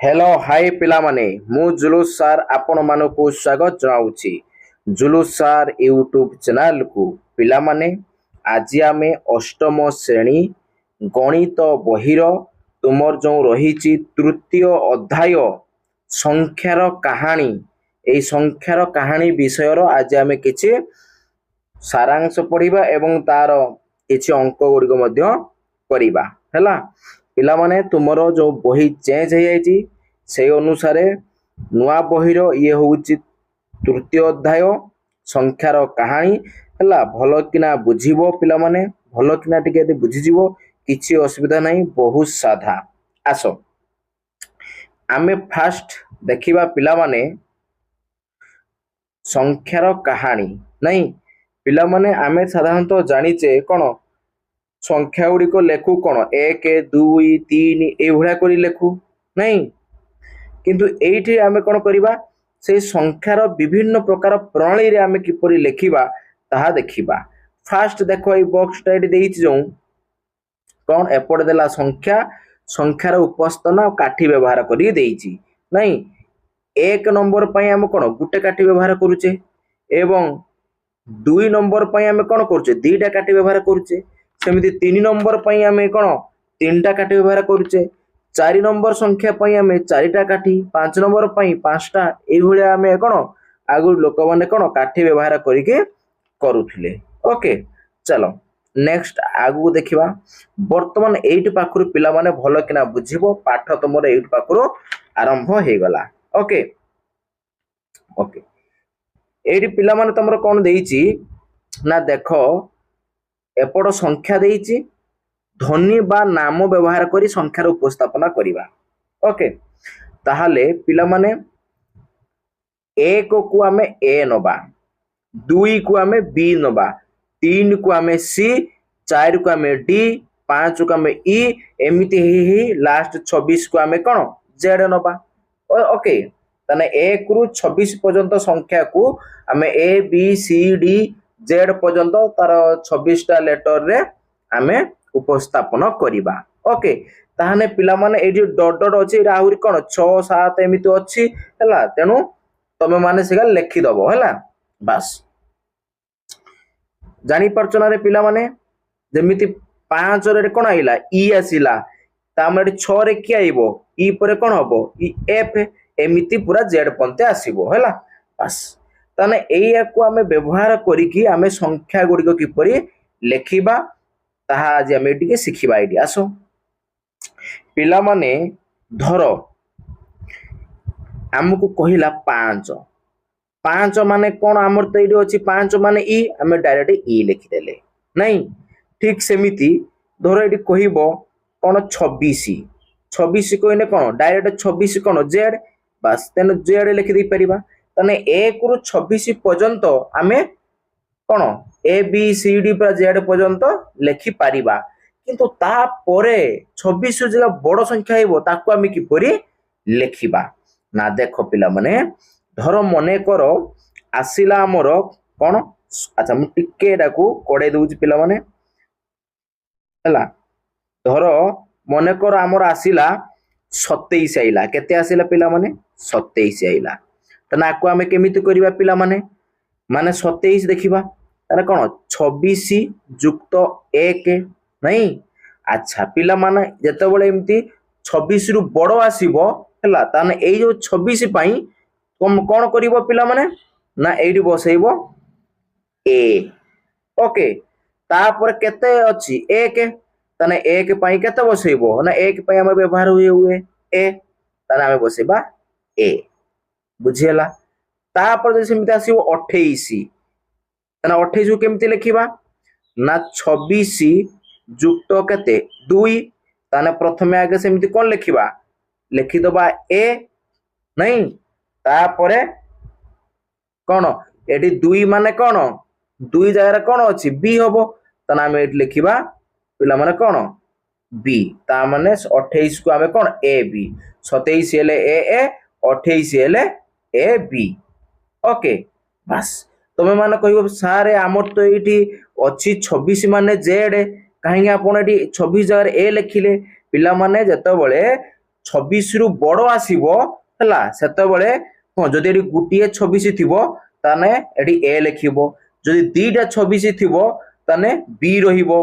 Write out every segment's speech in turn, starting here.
Hello hi पिला माने मु जुलूस सार आपण मानकु स्वागत जनाउछि। जुलूस सार यूट्यूब चैनल को पिला माने आज आमे अष्टम श्रेणी गणित बहिर तुमर जो रही तृतीय अध्याय संख्यार कहानी ए संख्यार कहानी विषय आज आमे किछि सारांश पढ़िबा एवं तार किछि अंक गुड़िक मध्य करिबा हैला। पिला माने तुमर जो बही चेंज हो जाइए से अनुसार नुआ बहिर ये हूँ तृतीय अध्याय संख्यार कहानी है भल किना बुझीबो पिला माने भल किना टिके यदि बुझीजिवो किछि असुविधा नहीं बहुत साधा। आस आमे फास्ट देखिबा पिला माने संख्यार कहानी नहीं पिला माने आमे साधारणतः जानिचे कोन संख्या गुड़िक लेखु कौन एक दुई तीन ये करी लेखु नहीं किंतु एठी आमे कौन करिबा से संख्यार विभिन्न प्रकार प्रणाली रे आमे किपरि लेखिबा ताहा देखिबा। फास्ट देखो ए बॉक्स टा एठी देइछि जो कौन एपड़ देला संख्या संख्यार उपस्थान काठी व्यवहार करी देइछि नहीं एक नंबर पई आमे कौन गुटे काठी व्यवहार करूचे एवं दुई नंबर पई आमे कौन करूचे दीटा काठी व्यवहार करूचे सेमिति 3 नंबर पई आमे कोन 3टा काठी व्यवहार करूचे 4 नंबर संख्या पई आमे 4टा काठी 5 नंबर पई 5टा एई भलिया आमे कोन आगु लोक माने कोन काठी व्यवहार करिके करूथिले। ओके चलो नेक्स्ट आगु देखिबा वर्तमान 8 पाखरु पिला माने भलो किना बुझिबो पाठ तमरे 8 पाखरु आरंभ हे गला। ओके ओके एडी पिला माने तमरो कोन देइछि ना देखो एपड़ संख्या देइछि ध्वनि बा नाम व्यवहार करी संख्यार उपस्थापना करिबा। ओके ताहाले पिला माने एक को आमे ए नबा दुई को आमे बी नबा तीन को आमे सी चार को आमे डी पांच को आमे ई एमिति ही लास्ट 26 को आमे कोन जेड नबा। ओके तने 1 रु 26 पर्यंत संख्या को आमे A B C D Z पर्यंत तार 26टा लेटर रे आमे उपस्थापन करिबा। ओके ताहाने पिला माने ए जे डॉट डॉट अछि एरा आहुरी कोन 6 7 एमिति अछि हैला तेनु तमे माने सेगा लेखि दबो हैला बस जानि परचना रे पिला माने जेमिति 5 रे कोन आइला ई आसिला ता माने 6 रे कि आइबो ई परे कोन हबो ई एफ एमिति पूरा जेड पंते आसीबो हैला बस ताने एया को आमे व्यवहार करिकि आमे संख्या गुड़िक किपरि लेखिबा ताहा आज आमे टिके सिखिबा। एडी आसो पिला माने धरो हमकु कहिला 5 5 माने कोन हमर त एडी अछि 5 माने ई आमे डायरेक्ट ई लिखि देले नहीं ठीक सेमिति धरो एडी कहिबो कोन 26 26 कोइने कोन डायरेक्ट 26 कोन जेड बस तेन जेड लिखि दे परिबा तने 1 रु 26 पर्यंत आमे कोन ए बी सी डी पर जेड पर्यंत लेखि पारिबा किंतु ता परे 26 जगह बड़ संख्या हेबो ताको आमे किपरि लेखिबा ना देखो पिला माने धरो मने करो आसिला हमर कोन अच्छा मु टिके एडाकू कोडे दउची पिला माने हला धरो मने करो हमर आसिला 27 आइला केते आसिला पिला माने 27 आइला तना को आमे केमिति करिबा पिला माने माने 27 देखिबा तारे कोन 26 जुक्त 1 नहीं अच्छा पिला माने जते बेले एमती 26 रु बड़ो आसीबो हला ताने एई जो 26 पई तुम कोन करिवो पिला माने ना एडी बसैबो ए। ओके तापर केते अछि 1 ताने 1 पई केते बसैबो ना 1 पई हम व्यवहार हुए ए ताने हम बसैबा ए बुझियला तापर जे समिति आसीबो 28 ताने 28 को केमिति लिखिबा ना 26 जुक्त केते 2 ताने प्रथमे आगे समिति कोन लिखिबा लिखि दबा ए नहीं तापरे कोन एडी 2 माने कोन 2 जगह कोन अछि बी होबो ताने हम एडी लिखिबा पिला माने कोन बी ता माने 28 को हमें कोन ए बी 27 हेले ए 28 हेले ए बी। ओके बस तमे माने कहिबो सारे हमर तो एठी अछि 26 माने जेड काहेकि आपण एठी 26 जगह ए लिखिले पिला माने जते बेले 26 रु बड़ आसीबो हला सेतेबेले हां जदि एडी गुटिए 26 थिबो ताने एडी ए लिखिबो जदि दुईटा 26 थिबो ताने बी रहिबो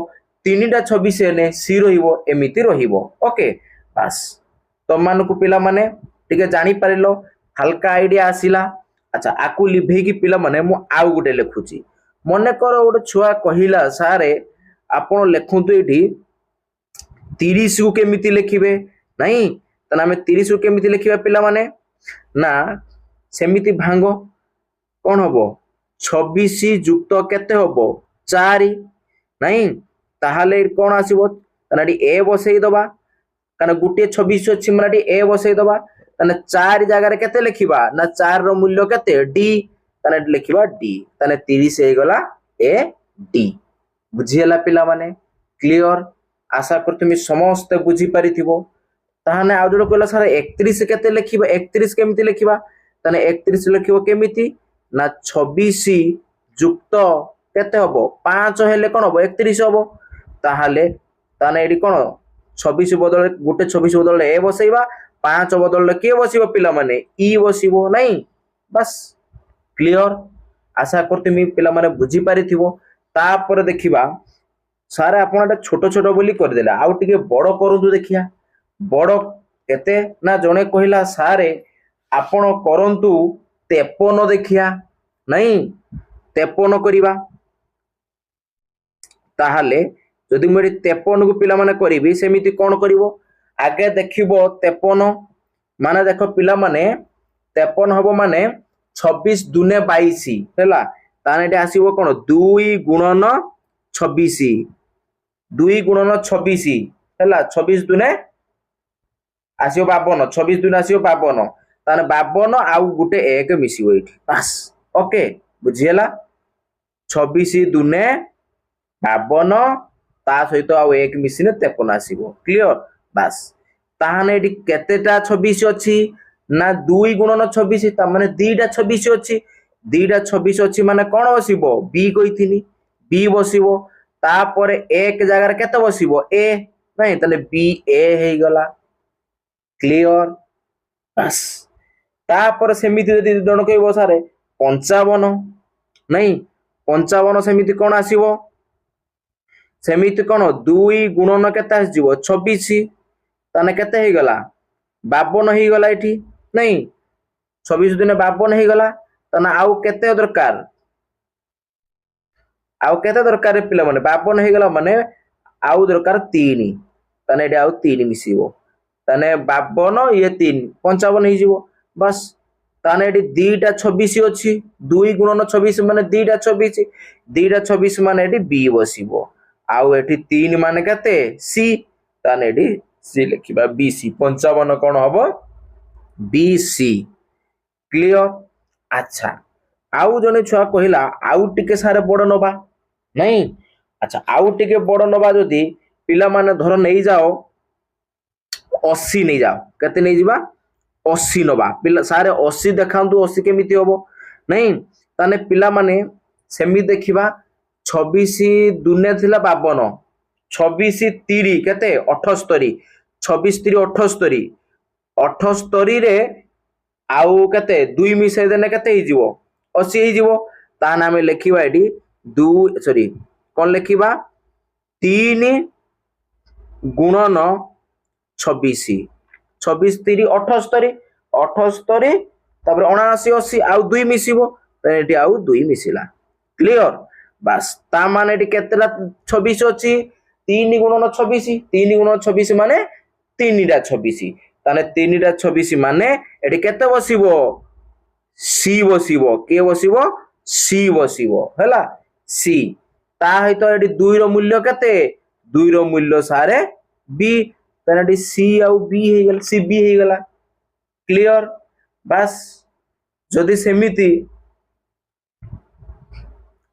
तीनटा 26 एने सी रहिबो एमिति रहिबो ओके बस तुम मानकु पिला माने टिके जानि पारिलो हल्का आइडिया आसिला अच्छा आकु लिभे की पिला माने मु आउ गुटे लिखुची मने कर गोटे छुआ कहिला सारे आपण लिखुतु एठी 30 को केमिति लिखिबे नहीं तना हमें 30 को केमिति लिखिबा पिला माने ना सेमिति भांगो कौन हबो 26 युक्त केते हबो 4 नहीं ताहाले कौन आसीबो तना ए बसई दबा कारण गुटे 26 अछि माने ए बसई दबा तने 4 जगह रे केते लिखिबा ना 4 रो मूल्य केते डी तने लिखिबा डी तने 30 हे गला ए डी बुझियला पिला माने क्लियर आशा कर तुम समस्त बुझी पारिथिबो ताहाने आ जोड कहला सर 31 केते लिखिबा 31 केमिति लिखिबा तने 31 लिखिबो केमिति ना 26 युक्त केते हबो 5 हेले कोन हबो 31 हबो ताहाले ताने एडी कोन 26 बदल गुटे 26 बदल ए बसैबा 5 बदल के बसिबो पिला माने ई बसिबो नहीं बस क्लियर आशा कर तुम पिला माने बुझी पारिथिबो तापर देखिबा सारे आपन छोट छोट बोली कर देला आउ टिके बड़ करंतु देखिया बड़ केते ना जणे कहिला सारे आपण करंतु 53 देखिया नहीं 53 करिबा ताहाले जदि मु 53 को पिला माने करिवि सेमिति कोन करिवो आगे देखिबो 53 माने देखो पिला माने 53 हबो माने 26 दुने 22 हैला ताने एटे आसीबो कोन 2 गुणन 26 2 गुणन 26 हैला 26 दुने आसीबो 52 26 दुने आसीबो 52 ताने 52 आउ गुटे 1 मिसिबो एठी बस ओके बुझियला 26 दुने 52 ता सहित आउ 1 मिसिने 53 आसीबो क्लियर बस ताहाने एठी केतेटा 26 अछि ना 2 गुणन 26 ता माने 2टा 26 अछि 2टा 26 अछि माने कोन बसिबो बी कहिथिनी बी बसिबो तापर एक जगह रे केते बसिबो ए नहीं तने बी ए हे गला क्लियर बस तापर सेमिति जदि जण कहबो सारे 55 नहीं 55 सेमिति कोन आसीबो सेमिति कोन 2 गुणन केते आसीबो 26 ताने केते हे गला 52 हे गला एठी नहीं 26 दिन 52 हे गला ताना आउ केते दरकार आउ केते दरकार पिला माने 52 हे गला माने आउ दरकार 3 ताने एडी आउ 3 मिसिबो ताने 52 ये 3 55 हे जिवो बस ताने एडी 2टा 26 अछि 2 गुणन 26 माने 2टा 26 2टा 26 माने एडी बी बसिबो आउ एठी 3 माने केते सी ताने एडी सी लिखिबा बी सी 55 कोन हबो बी सी क्लियर अच्छा आउ जने छुआ कहिला आउ टिके सारे बड़ नबा नहीं अच्छा आउ टिके बड़ नबा जदी पिला माने धर नहीं जाओ 80 नहीं जाओ केते नहीं जिबा 80 नबा पिला सारे 80 देखांतु 80 केमिति होबो नहीं ताने पिला माने सेमि देखिबा 26 दुने थिला 52 26 30 केते 78 26 30 78 78 रे आउ केते 2 मिसै देने केते हि जिवो 80 हि जिवो ता नामे लिखिबा एडी 2 सॉरी कोन लिखिबा 3 गुणन 26 26 30 78 78 तापर 79 80 आउ 2 मिसिबो एडी आउ 2 मिसिला क्लियर बस ता माने एडी केतेला 26 अछि 3 गुणन 26 3 गुणन 26 माने 3टा 26 ताने 3टा 26 माने एडी केते बसिबो सी बसिबो के बसिबो सी बसिबो हैला सी ता हेतो एडी 2 रो मूल्य केते 2 रो मूल्य सारे बी ताने एडी सी आउ बी हे गेल सी बी हे गेला क्लियर बस जदी सेमिति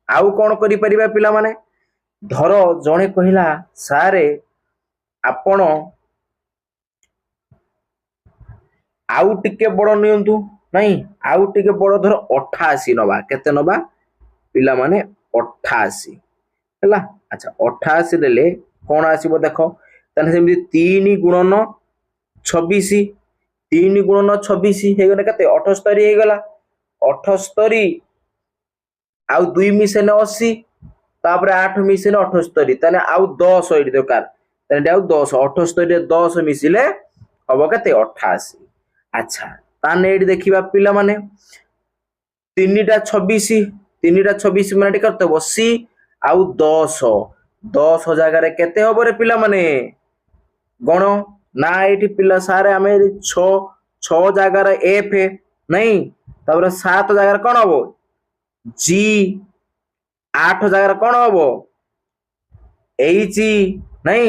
आउ कोन करि परिबा पिला माने धर जणे कहिला सारे आपण आउ टिके बड़ नियंतु नहीं आउ टिके बड़ धर 88 नबा केते नबा पिला माने 88 हैला अच्छा 88 देले कोन आसीबो देखो तने सेमि 3 गुणन 26 3 ଗୁଣନ 26 ହେଇଗଲା କେତେ 78 ହେଇଗଲା 78 ଆଉ 2 ମିଶେନେ 80 ତାପରେ 8 ମିଶେନେ 78 ତାହେଲେ ଆଉ 10 ଏଠି ଦରକାର ତାହେଲେ ଆଉ 10 78 ରେ 10 ମିଶିଲେ হব কেতে 88 আচ্ছা তাহলে এটি দেখিবা পিলামানে 3টা 26 3টা 26 মানে এটি করতে হব সি আউ 10 10 জায়গায় কেতে হব রে পিলামানে গণ না এটি পিলা সারে আমি 6 6 জায়গায় এফ নাই তারপরে 7 জায়গায় কোন হব জি 8 জায়গায় কোন হব এইচ নাই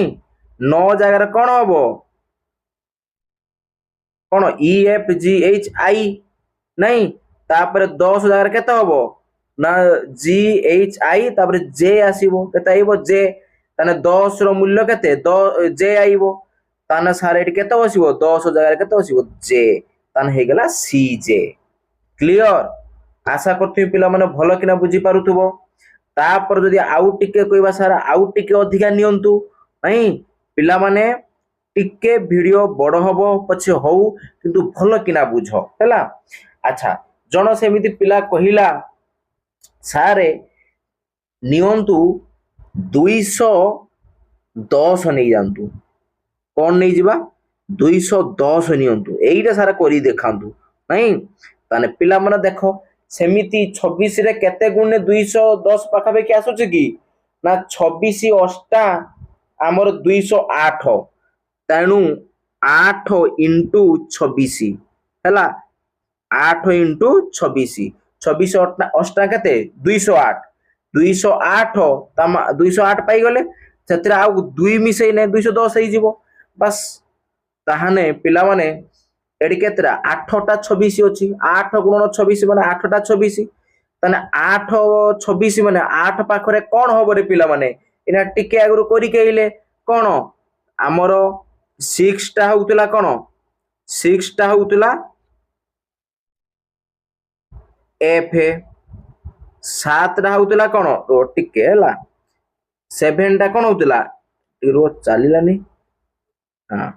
9 জায়গায় কোন হব কোন E F G H I নাই তারপরে 10 জায়গায় কেতে হব না জি এইচ আই তারপরে জে আসিব কেতে আইব জে তাহলে 10 র মূল্য কেতে জে আইব তাহলে সার এটি কেতে বসিব 10 জায়গায় কেতে বসিব জে তাহলে হয়ে গেল সি জে ক্লিयर আশা করছি পিলা মানে ভালো কিনা বুঝি পারুথিব তারপর যদি আউ টিকে কইবা সারা আউ টিকে অধিকা নিয়ন্তু নাই পিলা মানে টিকে ভিডিও বড় হব পছে হউ কিন্তু ভালো কিনা বুঝ হেলা আচ্ছা জন সেমিতি পিলা কহিলা সারে নিয়ন্তু 210 নেই যান্তু কোন নেই ଯିବା 210 নিয়ন্তু এইটা সারা করি দেখান্তু নাই তাহলে পিলা মানে দেখো সেমিতি 26 রে কেতে গুণে 210 পাখাপাখি আসুছে কি না 26 অষ্টা আমার 208 তেণু 8 ইন্টু 26 ହେଲା 8 ইন্টু 26 26 অষ্টা কেতে 208 208 পাইগলে ସେଥିରେ ଆଉ 2 ମିଶେଇ ନେ 210 ହେଇଯିବ ବାସ୍ ତାହାନେ ପିଲାମାନେ ଏଠି କେତେଟା 8ଟା 26 ଅଛି 8 ଗୁଣନ 26 ମାନେ 8ଟା 26 ତାନେ 8 26 ମାନେ 8 ପାଖରେ କଣ ହବ ରେ ପିଲାମାନେ ଏନା ଟିକେ ଆଗରୁ କରି କହିଲେ କଣ ଆମର 6 ଟା ହଉଥିଲା କଣ 6 ଟା ହଉଥିଲା एफ 7 टा होउतला कोन रो टिके हला 7 टा कोन होउतला रो चलिलानी हां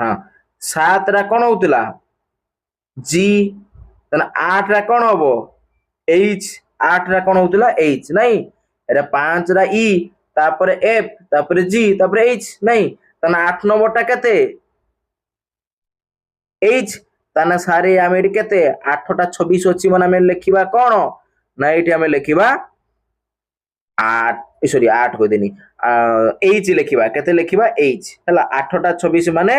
हां 7 टा कोन होउतला जी तने 8 टा कोन होबो एच 8 टा कोन होउतला एच नहीं एरा 5 रा ई तापर एफ तापर जी तापर एच नहीं तने 8 नंबर टा केते एच ताना सारे आमे एटी केते 8टा 26 अछि माने आमे लिखिबा कोन ना एटी आमे लिखिबा 8 सॉरी 8 को देनी एच लिखिबा केते लिखिबा एच हला 8टा 26 माने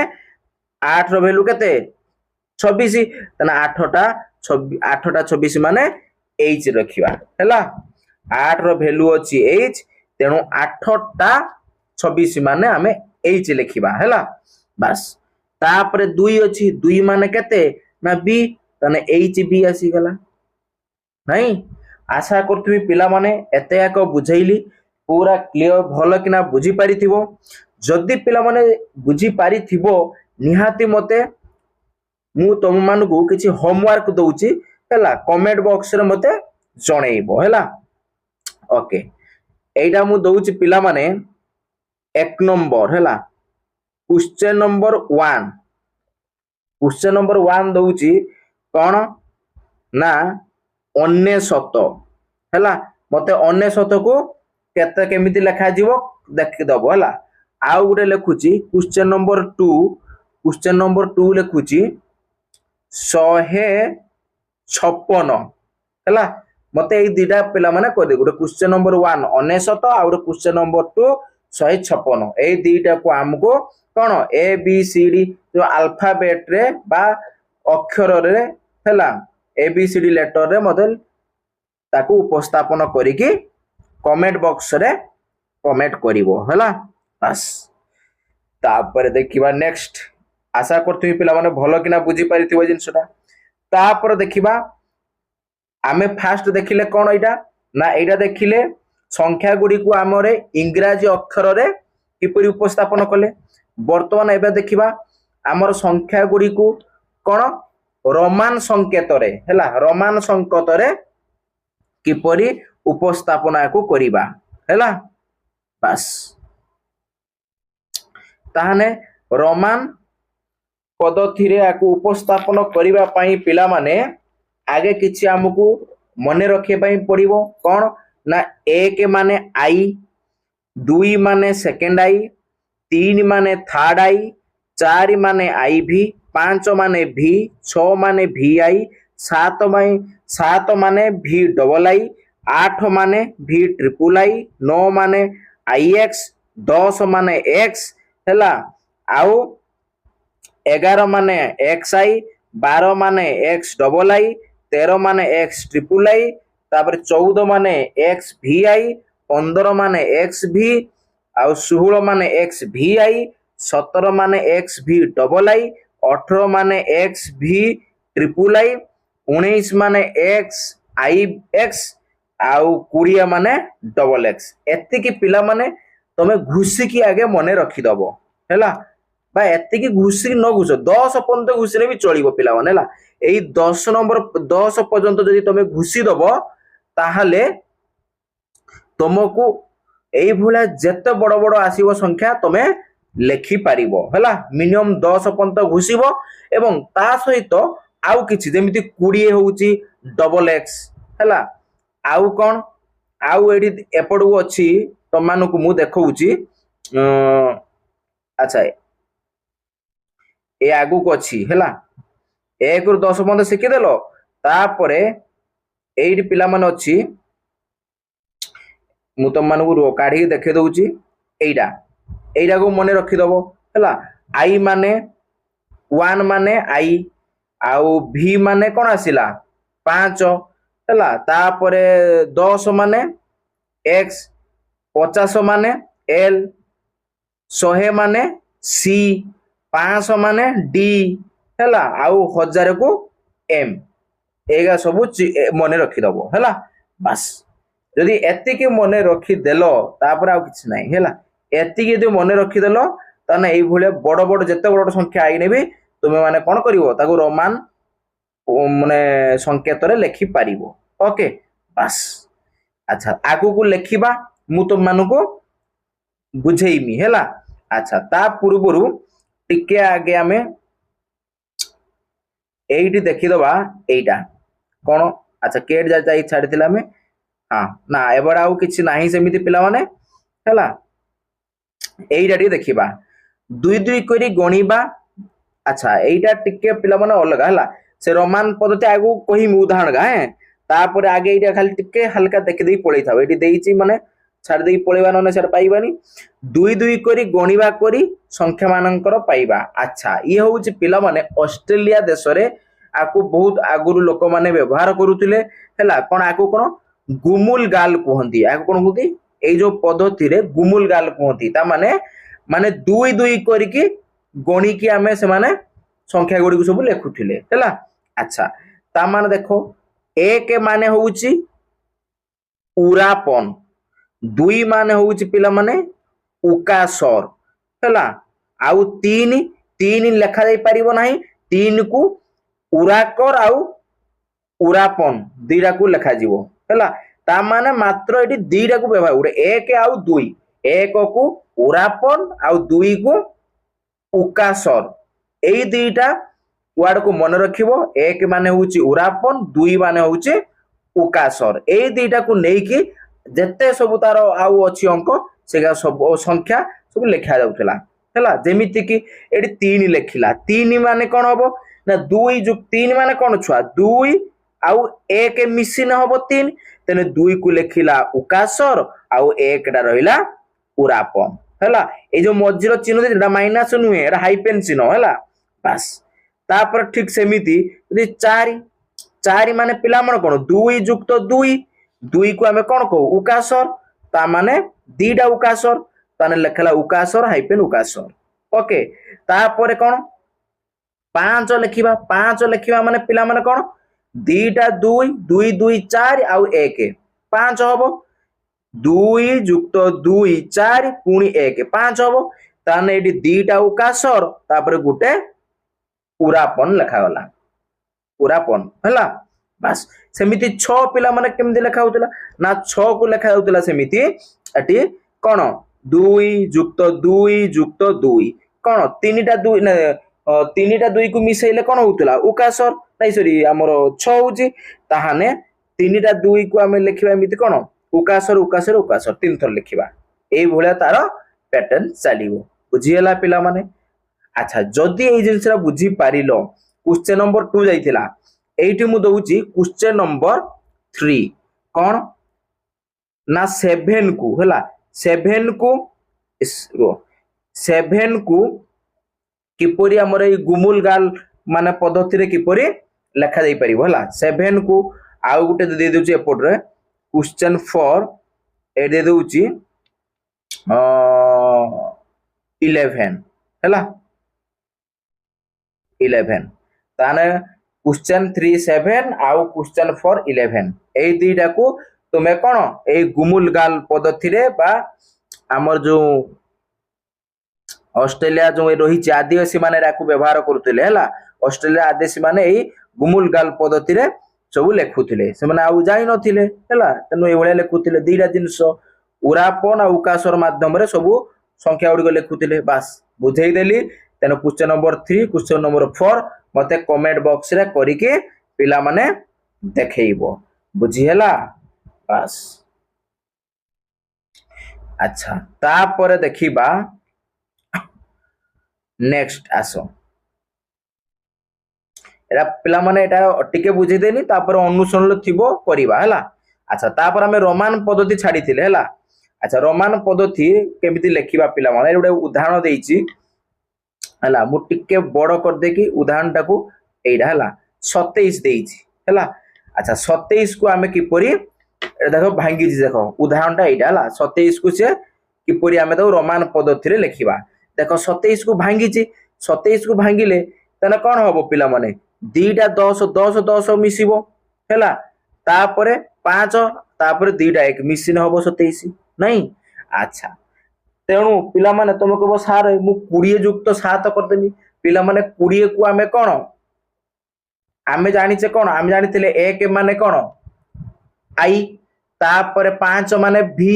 8 रो वैल्यू केते 26 ताना 8टा 26 माने एच रखिबा हला 8 रो वैल्यू अछि एच तेनु 8टा 26 माने आमे एच लिखिबा हला बस तापरे 2 अछि 2 माने केते ना बी तने एच बी आसी गला नहीं आशा करथि पिला माने एते एक बुझैली पूरा क्लियर भलो किना बुझी पारिथिबो जदी पिला माने बुझी पारिथिबो निहाती मते मु तुम मानकु किछि होमवर्क दउची हला कमेंट बॉक्स रे मते जणैबो हला ओके एइडा मु दउची पिला माने 1 नंबर हला क्वेश्चन नंबर 1 क्वेश्चन नंबर 1 दउची कोन ना 99 हला मते 99 को केते केमिति लिखा जीवो देखि दबो हला आउ गुटे लिखुची क्वेश्चन नंबर 2 लिखुची 156 हला मते ए दिटा पिला माने कर दे गुटे क्वेश्चन नंबर 1 99 आ गुटे क्वेश्चन नंबर 2 156 ए दिटा को हमको कोन ए बी सी डी जो अल्फाबेट रे बा अक्षर रे हला A B C D letter रे मॉडल ताकू उपस्थापन करिकि कमेंट बॉक्स रे कमेंट करिवो हला बस तापर देखिबा नेक्स्ट आशा करथि पिला माने भलो किना बुझी पारिथिबो जिंसटा तापर देखिबा आमे फास्ट देखिले कोन एटा ना एटा देखिले संख्या गुडी को हमरे इंग्रजी अक्षर रे किपरि उपस्थापन कले वर्तमान एबे देखिबा हमर संख्या गुडी को कोन रोमान संकेत रे हला रोमान संकेत रे किपरि उपस्थापना को करिबा हला बस ताहाने रोमान ପଦ୍ଧତିରେ ଆକୁ ଉପସ୍ଥାପନ କରିବା ପାଇଁ ପିଲାମାନେ ଆଗେ କିଛି ଆମକୁ ମନେ ରଖିବା ପାଇଁ ପଡିବ। କଣ ନା ଏକ ମାନେ ଆଇ, ଦୁଇ ମାନେ ସେକେଣ୍ଡ ଆଇ, ତିନି ମାନେ ଥାର୍ଡ ଆଇ, ଚାରି ମାନେ ଆଇ ଭି, ପାଞ୍ଚ ମାନେ ଭି, ଛଅ ମାନେ ଭି ଆଇ, ସାତ ମାନେ ଭି ଡବଲ ଆଇ, ଆଠ ମାନେ ଭି ଟ୍ରିପୁଲ ଆଇ, ନଅ ମାନେ ଆଇ ଏକ୍ସ, 10 ମାନେ ଏକ୍ସ ହେଲା, ଆଉ 11 ମାନେ ଏକ୍ସ ଆଇ, 12 ମାନେ ଏକ୍ସ ଡବଲ ଆଇ, 13 ମାନେ ଏକ୍ସ ଟ୍ରିପୁଲ ଆଇ, ତାପରେ 14 ମାନେ ଏକ୍ସ ଭି ଆଇ, 15 ମାନେ ଏକ୍ସ ଭି, ଆଉ 16 ମାନେ ଏକ୍ସ ଭି ଆଇ, 17 ମାନେ ଏକ୍ସ ଭି ଡବଲ ଆଇ, 18 ମାନେ ଏକ୍ସ ଭି ଟ୍ରିପୁଲ ଆଇ, 19 ମାନେ ଏକ୍ସ ଆଇ ଏକ୍ସ, ଆଉ 20 ମାନେ ଡବଲ ଏକ୍ସ। ଏତିକି ପିଲାମାନେ ତମେ ଘୁଷିକି ଆଗେ ମନେ ରଖିଦବ ହେଲା, ବା ଏତିକି ଘୁଷିକି ନ ଘୁଷ 10 ପର୍ଯ୍ୟନ୍ତ ଘୁଷିଲେ ବି ଚଳିବ ପିଲାମାନେ ହେଲା। ଏଇ 10 ପର୍ଯ୍ୟନ୍ତ ଯଦି ତମେ ଘୁଷି ଦବ ତାହେଲେ ତମକୁ এইভଳିଆ ଯେତେ ବଡ ବଡ ଆସିବ ସଂଖ୍ୟା ତମେ ଲେଖିପାରିବ ହେଲା। ମିନିମମ୍ 10 ପର୍ଯ୍ୟନ୍ତ ଘୁଷିବ ଏବଂ ତା ସହିତ ଆଉ କିଛି ଯେମିତି 20 ହଉଛି ଡବଲ ଏକ୍ସ ହେଲା। ଆଉ କଣ, ଆଉ ଏଠି ଏପଟକୁ ଅଛି ତମମାନଙ୍କୁ ମୁଁ ଦେଖଉଛି। ଆଚ୍ଛା ଏ ଆଗକୁ ଅଛି ହେଲା, 1 ରୁ 10 ପର୍ଯ୍ୟନ୍ତ ଶିଖିଦେଲ। ତାପରେ ଏଇଠି ପିଲାମାନେ ଅଛି, ମୁଁ ତମମାନଙ୍କୁ କାଢିକି ଦେଖେଇ ଦଉଛି। ଏଇଟାକୁ ମନେ ରଖିଦବ ହେଲା। ଆଇ ମାନେ 1 ମାନେ ଆଇ, ଆଉ ଭି ମାନେ କଣ ଆସିଲା 5 ହେଲା, ତାପରେ 10 ମାନେ ଏକ୍ସ, 50 ମାନେ ଏଲ, 100 ମାନେ ସି, 500 ମାନେ ଡି ହେଲା, ଆଉ 1000 କୁ ଏମ। ଏଇଗା ସବୁ ମନେ ରଖିଦବ ହେଲା। ବାସ୍ ଯଦି ଏତିକି ମନେ ରଖିଦେଲ ତାପରେ ଆଉ କିଛି ନାହିଁ ହେଲା। ଏତିକି ଯଦି ମନେ ରଖିଦେଲ ତାହେଲେ ଏଇଭଳିଆ ବଡ ବଡ ଯେତେ ବଡ ସଂଖ୍ୟା ଆଇନେ ବି ତୁମେ ମାନେ କଣ କରିବ, ତାକୁ ରୋମାନ ମାନେ ସଂକେତରେ ଲେଖିପାରିବ। ଓକେ ବାସ୍। ଆଚ୍ଛା ଆଗକୁ ଲେଖିବା, ମୁଁ ତୁମମାନଙ୍କୁ ବୁଝେଇମି ହେଲା। ଆଚ୍ଛା ତା ପୂର୍ବରୁ ଟିକେ ଆଗେ ଆମେ এইটি ଦେଖିଦବା এইটা କଣ। ଆଚ୍ଛା କେଟ ଯାଇ ଛାଡିଥିଲେ ଆମେ, ହଁ ନା ଏবারে ଆଉ କିଛି ନାହିଁ ସେମିତି ପିଲାମାନେ ହେଲା। এইটা ଟିକେ ଦେଖିବା, 2 2 କରି ଗଣିବା। ଆଚ୍ଛା এইটা ଟିକେ ପିଲାମାନେ ଅଲଗା ହେଲା, ସେ ରୋମାନ ପଦ୍ଧତି ଆଗକୁ କହିମି ଉଦାହରଣ ଗା ତାପରେ ଆଗେ এইটা ଖାଲି ଟିକେ ହାଲକା ଦେଖିଦେଇ ପଳେଇଥାଉ। ଏଠି ଦେଇଛି ମାନେ ଛାଡି ଦେଇକି ପଳେଇବା, ନହେଲେ ସେଟା ପାଇବାନି। 2 2 କରି ଗଣିବା କରି ସଂଖ୍ୟା ମାନଙ୍କର ପାଇବା। ଆଚ୍ଛା ଇଏ ହଉଛି ପିଲାମାନେ ଅଷ୍ଟ୍ରେଲିଆ ଦେଶରେ ଆକୁ ବହୁତ ଆଗରୁ ଲୋକମାନେ ବ୍ୟବହାର କରୁଥିଲେ ହେଲା। କଣ ଆକୁ କଣ ଗୁମୁଲ ଗାଲ କୁହନ୍ତି, ଆକୁ କଣ କୁହନ୍ତି, ଏଇ ଯୋଉ ପଦ୍ଧତିରେ ଗୁମୁଲ ଗାଲ କୁହନ୍ତି। ତା ମାନେ 2 2 କରିକି ଗଣିକି ଆମେ ସେମାନେ ସଂଖ୍ୟା ଗୁଡିକୁ ସବୁ ଲେଖୁଥିଲେ ହେଲା। ଆଚ୍ଛା ତା ମାନେ ଦେଖ, 1 ମାନେ ହଉଛି ଉରାପନ, 2 ମାନେ ହଉଛି ପିଲାମାନେ ଉକାସର ହେଲା, ଆଉ 3 ଲେଖା ଯାଇ ପାରିବ ନାହିଁ। 3 କୁ ଉରାକର ଆଉ ଉରାପନ ଦିଟାକୁ ଲେଖାଯିବ ହେଲା। ତା ମାନେ ମାତ୍ର ଏଠି ଦିଟାକୁ ବ୍ୟବହାର, ଗୋଟେ 1 ଆଉ 2, 1 କୁ ଉରାପନ ଆଉ 2 କୁ ଉକାସର। ଏଇ ଦିଟା ୱାର୍ଡ କୁ ମନେ ରଖିବ। 1 ମାନେ ହଉଛି ଉରାପନ, 2 ମାନେ ହଉଛି ଉକାସର। ଏଇ ଦିଟାକୁ ନେଇକି ଯେତେ ସବୁ ତାର ଆଉ ଅଛି ଅଙ୍କ, ସେଗା ସବୁ ସଂଖ୍ୟା ସବୁ ଲେଖା ଯାଉଥିଲା ହେଲା। ଯେମିତି କି ଏଠି 3 ଲେଖିଲା, 3 ମାନେ କଣ ହବ ନା 2 ଯୁକ୍ତ 3 ମାନେ କଣ ଛୁଆ, 2 ଆଉ 1 ମିଶିନେ ହବ 3, ତେଣୁ 2 କୁ ଲେଖିଲା ଉକାସର ଆଉ 1 ଟା ରହିଲା ଉରାପନ ହେଲା। এই যে মଝିର ଚିହ୍ନ ଦେଇଛି এটা ମାଇନାସ ନୁହେଁ, এটা ହାଇପେନ ଚିହ୍ନ ହେଲା। ବାସ୍ ତାପରେ ଠିକ ସେମିତି ଯଦି 4 ମାନେ ପିଲାମାନେ କଣ 2 ଯୁକ୍ତ 2 କୁ ଆମେ କଣ କହୁ ଉକାସର, ତା ମାନେ ଦିଟା ଉକାସର, ତାହେଲେ ଲେଖଲା ଉକାସର ହାଇପେନ ଉକାସର। ଓକେ ତାପରେ କଣ 5 ଲେଖିବା, 5 ଲେଖିବା ମାନେ ପିଲାମାନେ କଣ ଦିଟା 2 2 2 4 ଆଉ 1 5 ହବ। 2 ଯୁକ୍ତ 2 4 ପୁଣି 1 5 ହବ। ତାହେଲେ ଏଠି ଦିଟା ଉକାସର ତାପରେ ଗୋଟେ ଉରାପନ ଲେଖାଗଲା, ଉରାପନ ହେଲା। ବାସ୍ ସେମିତି 6 ପିଲାମାନେ କେମିତି ଲେଖା ହଉଥିଲା ନା 6 କୁ ଲେଖା ଯାଉଥିଲା ସେମିତି। ଏଠି କଣ 2 ଯୁକ୍ତ 2 ଯୁକ୍ତ 2 କଣ 3ଟା 2 ତିନିଟା ଦୁଇକୁ ମିଶେଇଲେ କଣ ହଉଥିଲା ଉକାସର ନାଇଁ ସରି ଆମର 6 ହଉଛି ତାହାନେ ତିନିଟା ଦୁଇକୁ ଆମେ ଲେଖିବା ଏମିତି କଣ ଉକାସର ଉକାସର ଉକାସର 3 ଥର ଲେଖିବା ଏଇଭଳିଆ ତାର ପ୍ୟାଟର୍ନ ଚାଲିବ ବୁଝିହେଲା ପିଲାମାନେ ଆଚ୍ଛା ଯଦି ଏଇ ଜିନିଷଟା ବୁଝି ପାରିଲ क्वेश्चन नंबर 2 जाइथिला एठी मु दउची क्वेश्चन नंबर 3 कौन ना 7 को हला 7 को 7 को किपरि हमर ए गुमुल गाल माने पद्धति रे किपरि लेखा जाई परिबो हला 7 को आउ गुटे दे दउची एपोर्ट रे क्वेश्चन 4 ए दे दउची 11 हला 11 ताने क्वेश्चन 3 7 आउ क्वेश्चन 4 11 ए दुईटा को तुमे कोन ए गुमुल गाल पद्धति रे बा हमर जो ऑस्ट्रेलिया जो रही आदिवासी माने राकू व्यवहार करथिले हला ऑस्ट्रेलिया आदिवासी माने ए गुमुल गाल पद्धति रे सब लेखुथिले से माने आउ जाई नथिले हला तनो ए भले लेखुथिले दुईटा जिंस उरापन आ उकासर माध्यम रे सब संख्या उडी लेखुथिले बस बुझेई देली तेन क्वेश्चन नंबर 3 क्वेश्चन नंबर 4 मते कमेंट बॉक्स रे करिके पिला माने देखैबो बुझिहेला बस अच्छा तापर देखिबा नेक्स्ट आसो एरा पिला माने एटा टिके बुझे देनी तापर अनुसरण थिबो करिबा हला अच्छा तापर हमें रोमान पद्धति छाडी थिले हला अच्छा रोमान पद्धति केमिति लेखिबा पिला माने एटा उदाहरण देइची हला मु टिके बड़ कर दे कि उदाहरण टाको एइडा हला 27 देइची हला अच्छा 27 को हमें किपरि देखो भांगी जी देखो उदाहरण टा एइडा हला 27 को से किपरि हमें तो रोमान पद्धति रे लेखिबा देखो 27 को भांगी जी 27 को भांगिले तने कोन होबो पिला माने दीटा 10 10 10 मिसिबो हला तापरे 5 तापरे दीटा 1 मिसिन होबो 27 नहीं अच्छा तेणु पिला माने तुम कहबो सार मु 20 युक्त 7 करदेमी पिला माने 20 को आमे कोन आमे जानिचे कोन आमे जानिथिले 1 माने कोन आई तापर 5 माने v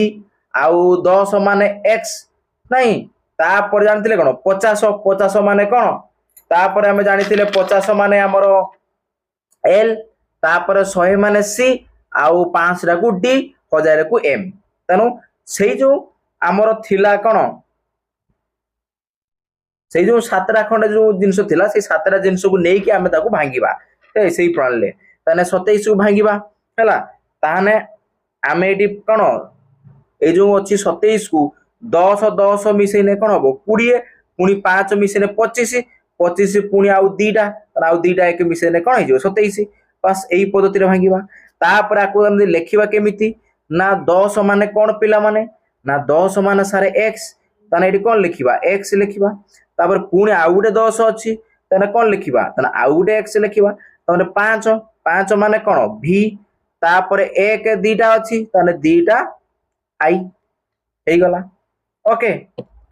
आउ 10 माने x नहीं तापर जानिथिले कोन 50 50 माने कोन तापर आमे जानिथिले 50 माने हमरो l तापर 100 माने c आउ 5 को d 1000 को m तनु सेई जो आमर थिला कोन से जो सातरा खंड जो जिंस थिला से सातरा जिंस को नेई कि आमे ताको भांगीबा ए सेई प्रणाली तने 27 को भांगीबा हला ताने आमे एडी कोन ए जो अछि 27 को 10 10 मिसेने कोन हबो 20 पुनी 5 मिसेने 25 25 पुनी आउ दीटा आउ दीटा एक मिसेने कोन हिजो 27 बस एई पद्धति रे भांगीबा तापर आको हम लेखिबा केमिति ना 10 माने कोन पिला माने ना 10 माने सारे x ताने एडी कोन लिखिबा x लिखिबा तापर पुणी आउ गुटे 10 अछि ताने कोन लिखिबा ताने आउ गुटे x लिखिबा ताने 5 5 माने कोन v तापर 1 दीटा अछि ताने दीटा i हेई गला ओके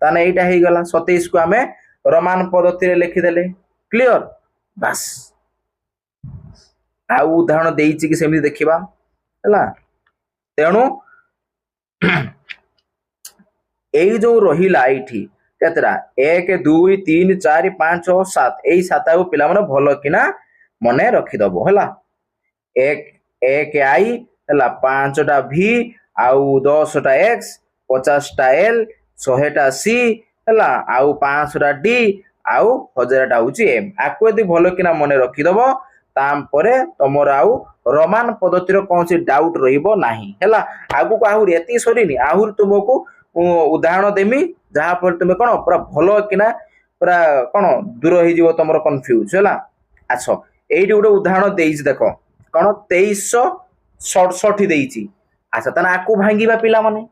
ताने एटा हेई गला 27 को हमें रोमान पद्धति रे लिखि देले क्लियर बस आउ उदाहरण देइछि कि सेमि देखिबा हला तेणु एई जो रहिला एठी केतरा 1 2 3 4 5 6 7 एई 7 को पिला माने भलो किना मने रखि दबो हला 1 आई हला 5 टा v आउ 10 टा x 50 टा l 100 टा c हला आउ 5 टा d आउ 1000 टा होची m आको यदि भलो किना मने रखि दबो तामपरे तमर आउ रोमान पद्धति रो कोनसी डाउट रहिबो नाही हला आगु को आहुर एती सरीनी आहुर तुमको उदाहरण देमी जहा पर तुमे कोन पूरा भलो किना पूरा कोन दूर होई जीवो तमरो कंफ्यूज हला अच्छा एइडी उडे उदाहरण देइछ देखो कोन 2367 देइछि अच्छा तना आकु भांगीबा पिला माने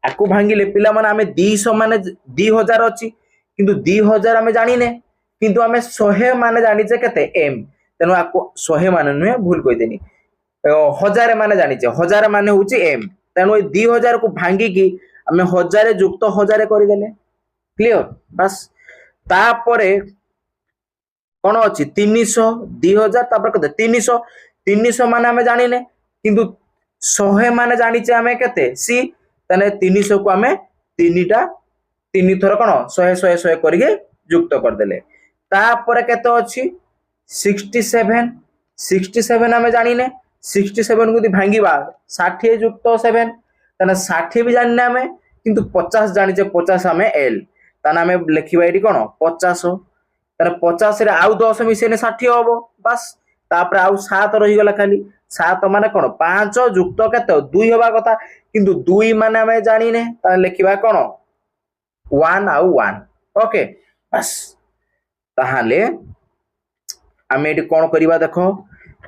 आकु भांगिले पिला माने हमें 200 माने 2000 अछि किंतु 2000 हमें जानिने किंतु हमें 100 माने जानिचे केते m तेनु आकु 100 माने नुहे भूल कहि देनी 1000 माने जानिचे 1000 माने होची m तेनु 2000 को भांगी की हमें 1000 युक्त 1000 करि देले क्लियर बस तापरे कोन अछि 300 2000 तापर कते 300 300 माने हमें जानिने किंतु 100 माने जानिचे हमें केते c तने 300 को हमें तीन थर कोन 100 100 100 करके युक्त कर देले तापर केते अछि 67 67 आमे जानिने 67 को भांगिबा 60 युक्त 7 ताने 60 भी जानिने आमे किंतु 50 जानिचे 50 आमे एल ताने आमे लिखिबा एठी कोन 50 ताने 50 रे आउ 10 मिसेने 60 होबो बस तापर आउ 7 रही गला खाली 7 माने कोन 5 युक्त केते 2 होबा कथा किंतु 2 माने आमे जानिने ताने लिखिबा कोन 1 आउ 1 ओके बस ताहाले आमे एठी कोन करिबा देखो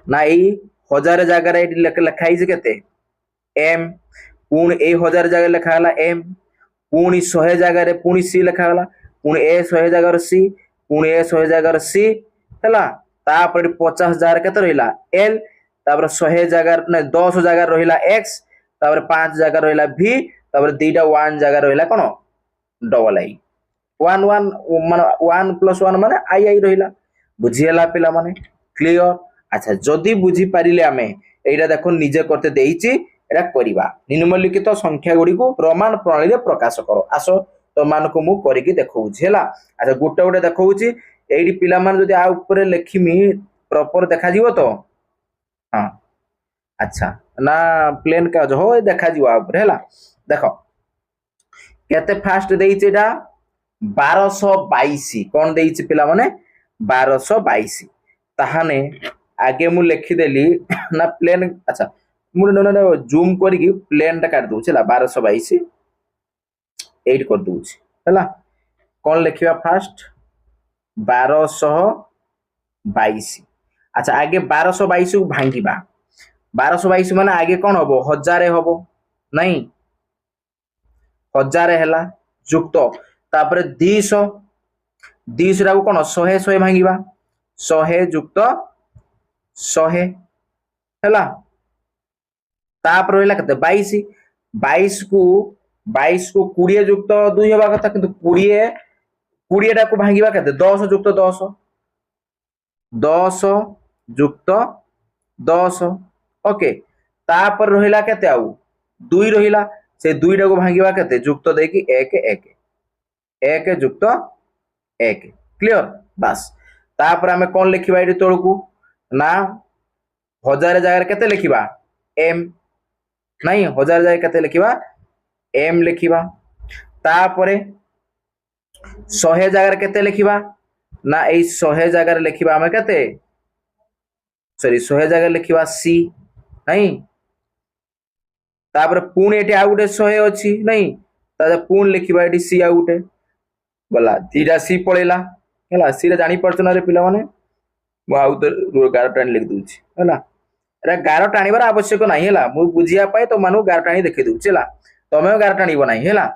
ना एई 1000 जगह रे लिखाई जे केते एम पुणी ए 1000 जगह लिखा हला एम पुणी 100 जगह रे पुणी सी लिखा हला पुणी ए 100 जगह रे सी पुणी ए 100 जगह रे सी हला तापर 50000 केते रहिला एल तापर 100 जगह ने 10 जगह रहिला एक्स तापर 5 जगह रहिला भी तापर दीटा 1 जगह रहिला कोन डबल आई 1 1 माने 1 + 1 माने आई आई रहिला बुझियला पिला माने क्लियर अच्छा जदी बुझी पारिले आमे एटा देखो निजे करते देइची एटा करिबा निम्नलिखित संख्या गुडी को रोमान प्रणाली रे प्रकाश करो आसो तो मान को मु करिकि देखौछि हला अच्छा गुटे गुटे देखौछि एडी पिला मान जदी आ ऊपर लेखिमी प्रॉपर देखा जीवो तो हां अच्छा ना प्लेन का जो हो देखा जीवो आ ऊपर हला देखो केते फास्ट देइछि एटा 1222 कोन देइछि पिला माने 1222 ताहाने आगे मु लिखि देली ना प्लेन अच्छा मु न जूम करिकि प्लेन टा काट दउ छला 1222 8 कर दउ छी हला कोन लिखिबा फास्ट 1222 अच्छा आगे 1222 को भांगिबा 1222 माने आगे कोन हबो 1000 हबो नहीं 1000 हैला युक्त तापर 200 200 रा को कोन 100 100 भांगिबा 100 युक्त 100 हैला तापर रहिला कते 22 22 को 20 युक्त 2 होबा कथा किंतु 20 टा को भांगिबा कते 10 युक्त 10 10 युक्त 10 ओके तापर रहिला कते आउ 2 रहिला से 2 टा को भांगिबा कते युक्त देकी 1 1 1 युक्त 1 क्लियर बस तापर हमें कोन लिखिबा एटी तळकू ना 1000 जगह केते लिखिबा एम नहीं 1000 जगह केते लिखिबा एम लिखिबा तापरे 100 जगह केते लिखिबा ना ए 100 जगह लिखिबा हमें केते सॉरी 100 जगह लिखिबा सी नहीं तापर पुणी एटी आ गुटे 100 अछि नहीं ता पुणी लिखिबा एटी सी आ गुटे गला दीटा सी पळेला हला सी रे जानि परछ ना रे पिला माने मु आउ तो गार टाणी लिख दूची हला रे गार टाणीबार आवश्यक नाही हला मु बुझिया पाए तो मानु गार टाणी देखि दूची हला तमे गार टाणीबो नाही हला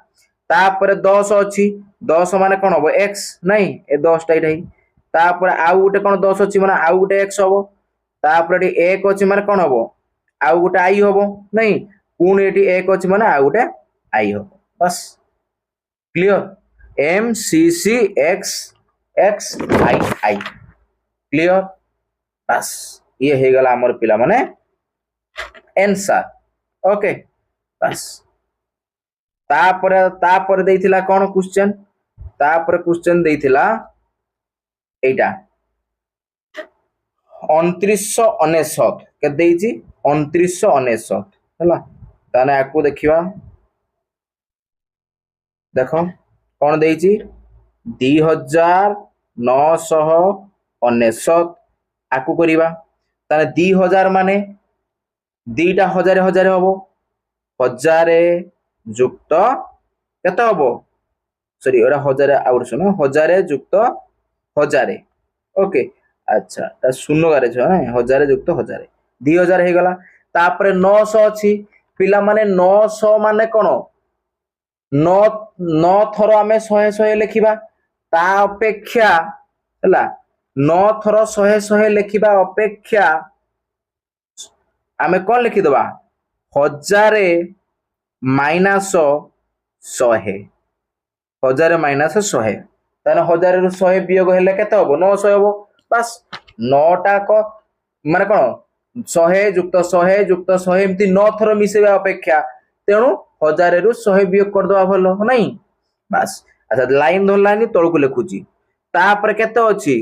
तापर 10 अछि 10 माने कोन होबो x नहीं ए 10 टा इठाई तापर आउ गुटे कोन 10 अछि माने आउ गुटे x होबो तापर एटी 1 अछि माने कोन होबो आउ गुटे i होबो नहीं पुणी एटी 1 अछि माने आउ गुटे i होबो बस clear M C C X X I I clear बस ये हे गला हमर पिला माने आंसर ओके बस तापर देइथिला कोन क्वेश्चन तापर क्वेश्चन देइथिला एटा 2999 के देइची 2999 हला ताने आकु देखिबा देखो कौन देइची 2999 आकु करिबा ताने 2000 माने दीटा 1000 1000 होबो 1000 युक्त केते होबो सॉरी ओरा 1000 आउर सुनो 1000 युक्त 1000 ओके अच्छा ता शून्य गारे छ ना 1000 युक्त 1000 2000 हे गला तापर 900 अछि पिला माने 900 माने कोन 9 थरो आमे 100 100 लिखिबा ता अपेक्षा हला 9 थरो 100 100 लिखिबा अपेक्षा आमे कोन लिखि दबा 1000 माइनस 100 1000 माइनस 100 ताने 1000 रु 100 वियोग हेले केते होबो 900 होबो बस 9 टा को माने कोन 100 युक्त 100 युक्त 100 एमती 9 थरो मिसेबा अपेक्षा तेणु 1000 रु 100 वियोग कर दवा भलो नहीं बस अच्छा लाइन धरलानी तळ को लिखुची तापर केते अछि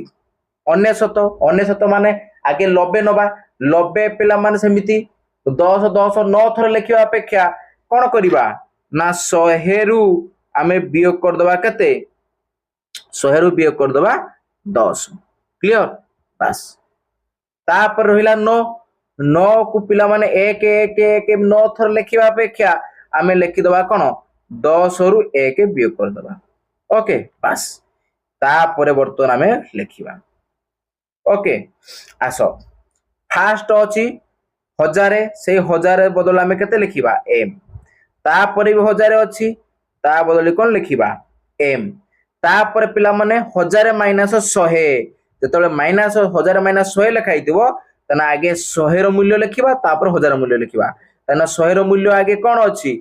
99 99 माने आगे 90 नबा 90 पिला माने सेमिति 10 10 9 थर लिखिबा अपेक्षा कोन करिबा ना 100 रु आमे वियोग कर दबा केते 100 रु वियोग कर दबा 10 क्लियर बस तापर रहिला 9 9 को पिला माने 1 1 1 9 थर लिखिबा अपेक्षा आमे लिखि दबा कोन 10 रु 1 वियोग कर दबा ओके बस तापर वर्तमान आमे लिखिबा ओके आसो फास्ट अछि 1000 से 1000 बदल आमे केते लिखिबा m तापर भी 1000 अछि ता बदल कोन लिखिबा m तापर पिला माने 1000 माइनस 100 जेतले माइनस 1000 माइनस 100 लिखाई दिबो तना आगे 100 रो मूल्य लिखिबा तापर 1000 मूल्य लिखिबा तना 100 रो मूल्य आगे कोन अछि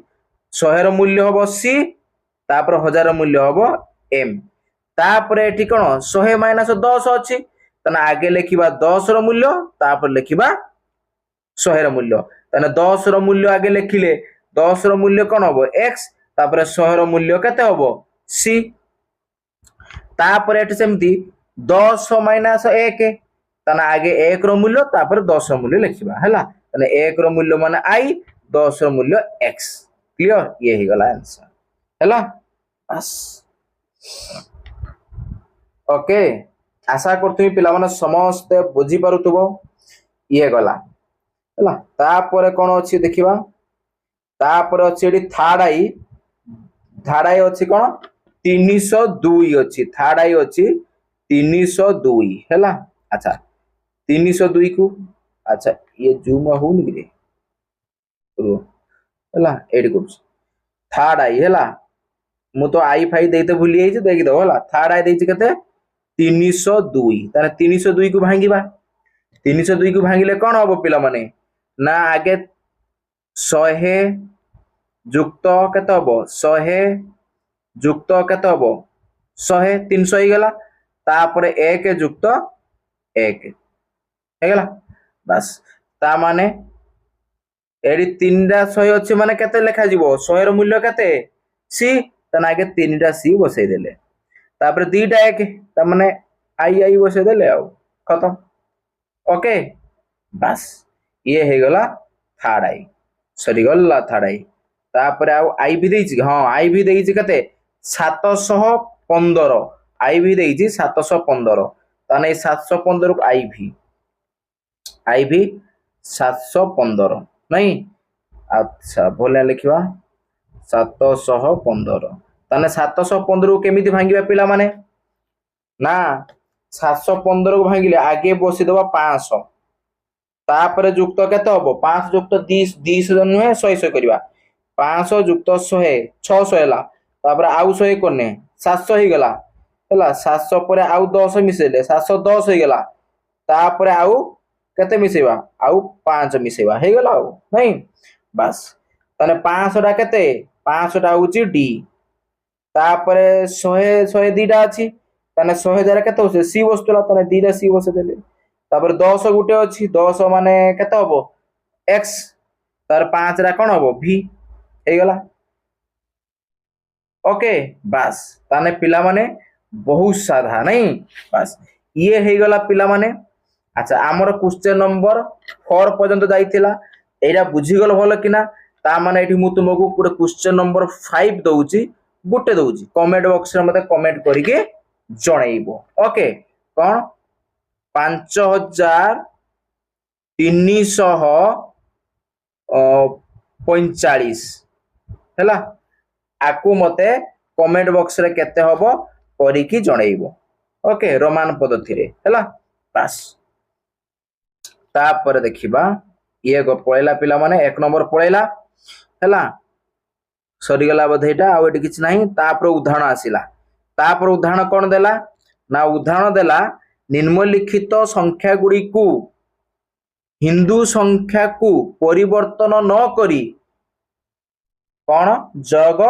100 रो मूल्य होबो c तापर 1000 मूल्य होबो m तापर एठी कोन 100 माइनस 10 अछि तना आगे लिखिबा 10 रो मूल्य तापर लिखिबा 100 रो मूल्य तना 10 रो मूल्य आगे लिखिले 10 रो मूल्य कोन होबो x तापर 100 रो मूल्य केते होबो c तापर एठी सेमती 10 माइनस 1 तना आगे 1 रो मूल्य तापर 10 रो मूल्य लिखिबा हला तने 1 रो मूल्य माने i 10 रो मूल्य x क्लियर ये ही गला आंसर हला बस ओके आशा करथि पिला माने समस्त बुझी पारुतबो ये गला हला तापर कोन अछि देखिबा तापर अछि एडी थर्ड आई अछि कोन 302 अछि थर्ड आई अछि 302 हला अच्छा 302 को अच्छा ये जूम होउनी रे हला एडी को थर्ड आई हला मु तो आई फाई देते भूली जाई देखि दो हला थर्ड आई देछि कते 302 ताने 302 को भांगीबा 302 को भांगिले कोन होबो पिला माने ना आगे 100 जुक्त केते होबो 100 जुक्त केते होबो 100 300 ही गला तापर 1 जुक्त 1 हे गला बस ता माने एडी 3टा 100 अछि माने केते लेखा जीवो 100 रो मूल्य केते c तना आगे 3टा c बसै देले तापर 2टा 1 ता माने आई बसै देले आ खत्म ओके बस ये हे गला थर्ड आई सरी गला थर्ड आई तापर आ आई भी देछि हां आई भी देछि कते 715 आई भी देछि 715 ताने 715 को आई भी 715 नहीं अच्छा बोले लिखिबा 715 ताने 715 को केमिति भांगिबा पिला माने ना 715 को भांगिले आगे बसि दबा 500 तापर जुक्त केते होबो 5 जुक्त 20 20 नुहे 100 100 करिबा 500 जुक्त 100 600 हैला तापर आउ 100 कोने 700 ही गला हैला 700 परे आउ 10 मिसेले 710 ही गला तापर आउ केते मिसेबा आउ 5 मिसेबा हे गला आउ नहीं बस तने 500 टा केते 500 टा होची डी तापर 100 100 दीटा अछि तने 100,000 केते होसे सी वस्तुला तने दीटा सी बसे देले तापर 10 गुटे अछि 10 माने केते होबो x तार 5 रा कोन होबो v हे गला ओके बस ताने पिला माने बहुत साधा नहीं बस ये हे गला पिला माने अच्छा हमर क्वेश्चन नंबर 4 पर्यंत जाइथिला एरा बुझी गल भलो किना ता माने एठी मु तुमको पुरा क्वेश्चन नंबर 5 दउची गुटे दउची कमेंट बॉक्स रे मते कमेंट करिके जणैबो ओके कोन 5345 हैला आकु मते कमेंट बॉक्स रे केते हबो करिकी जणैबो ओके रोमान पद्धति रे हैला बस तापर देखिबा ये गो पळेला पिला माने 1 नंबर पळेला हैला सरी गला बधेटा आ एटी किछ नाही तापर उदाहरण आसिला तापर उदाहरण कोन देला ना उदाहरण देला निम्नलिखित संख्या गुडी को हिंदू संख्या को परिवर्तन न करी कोन जग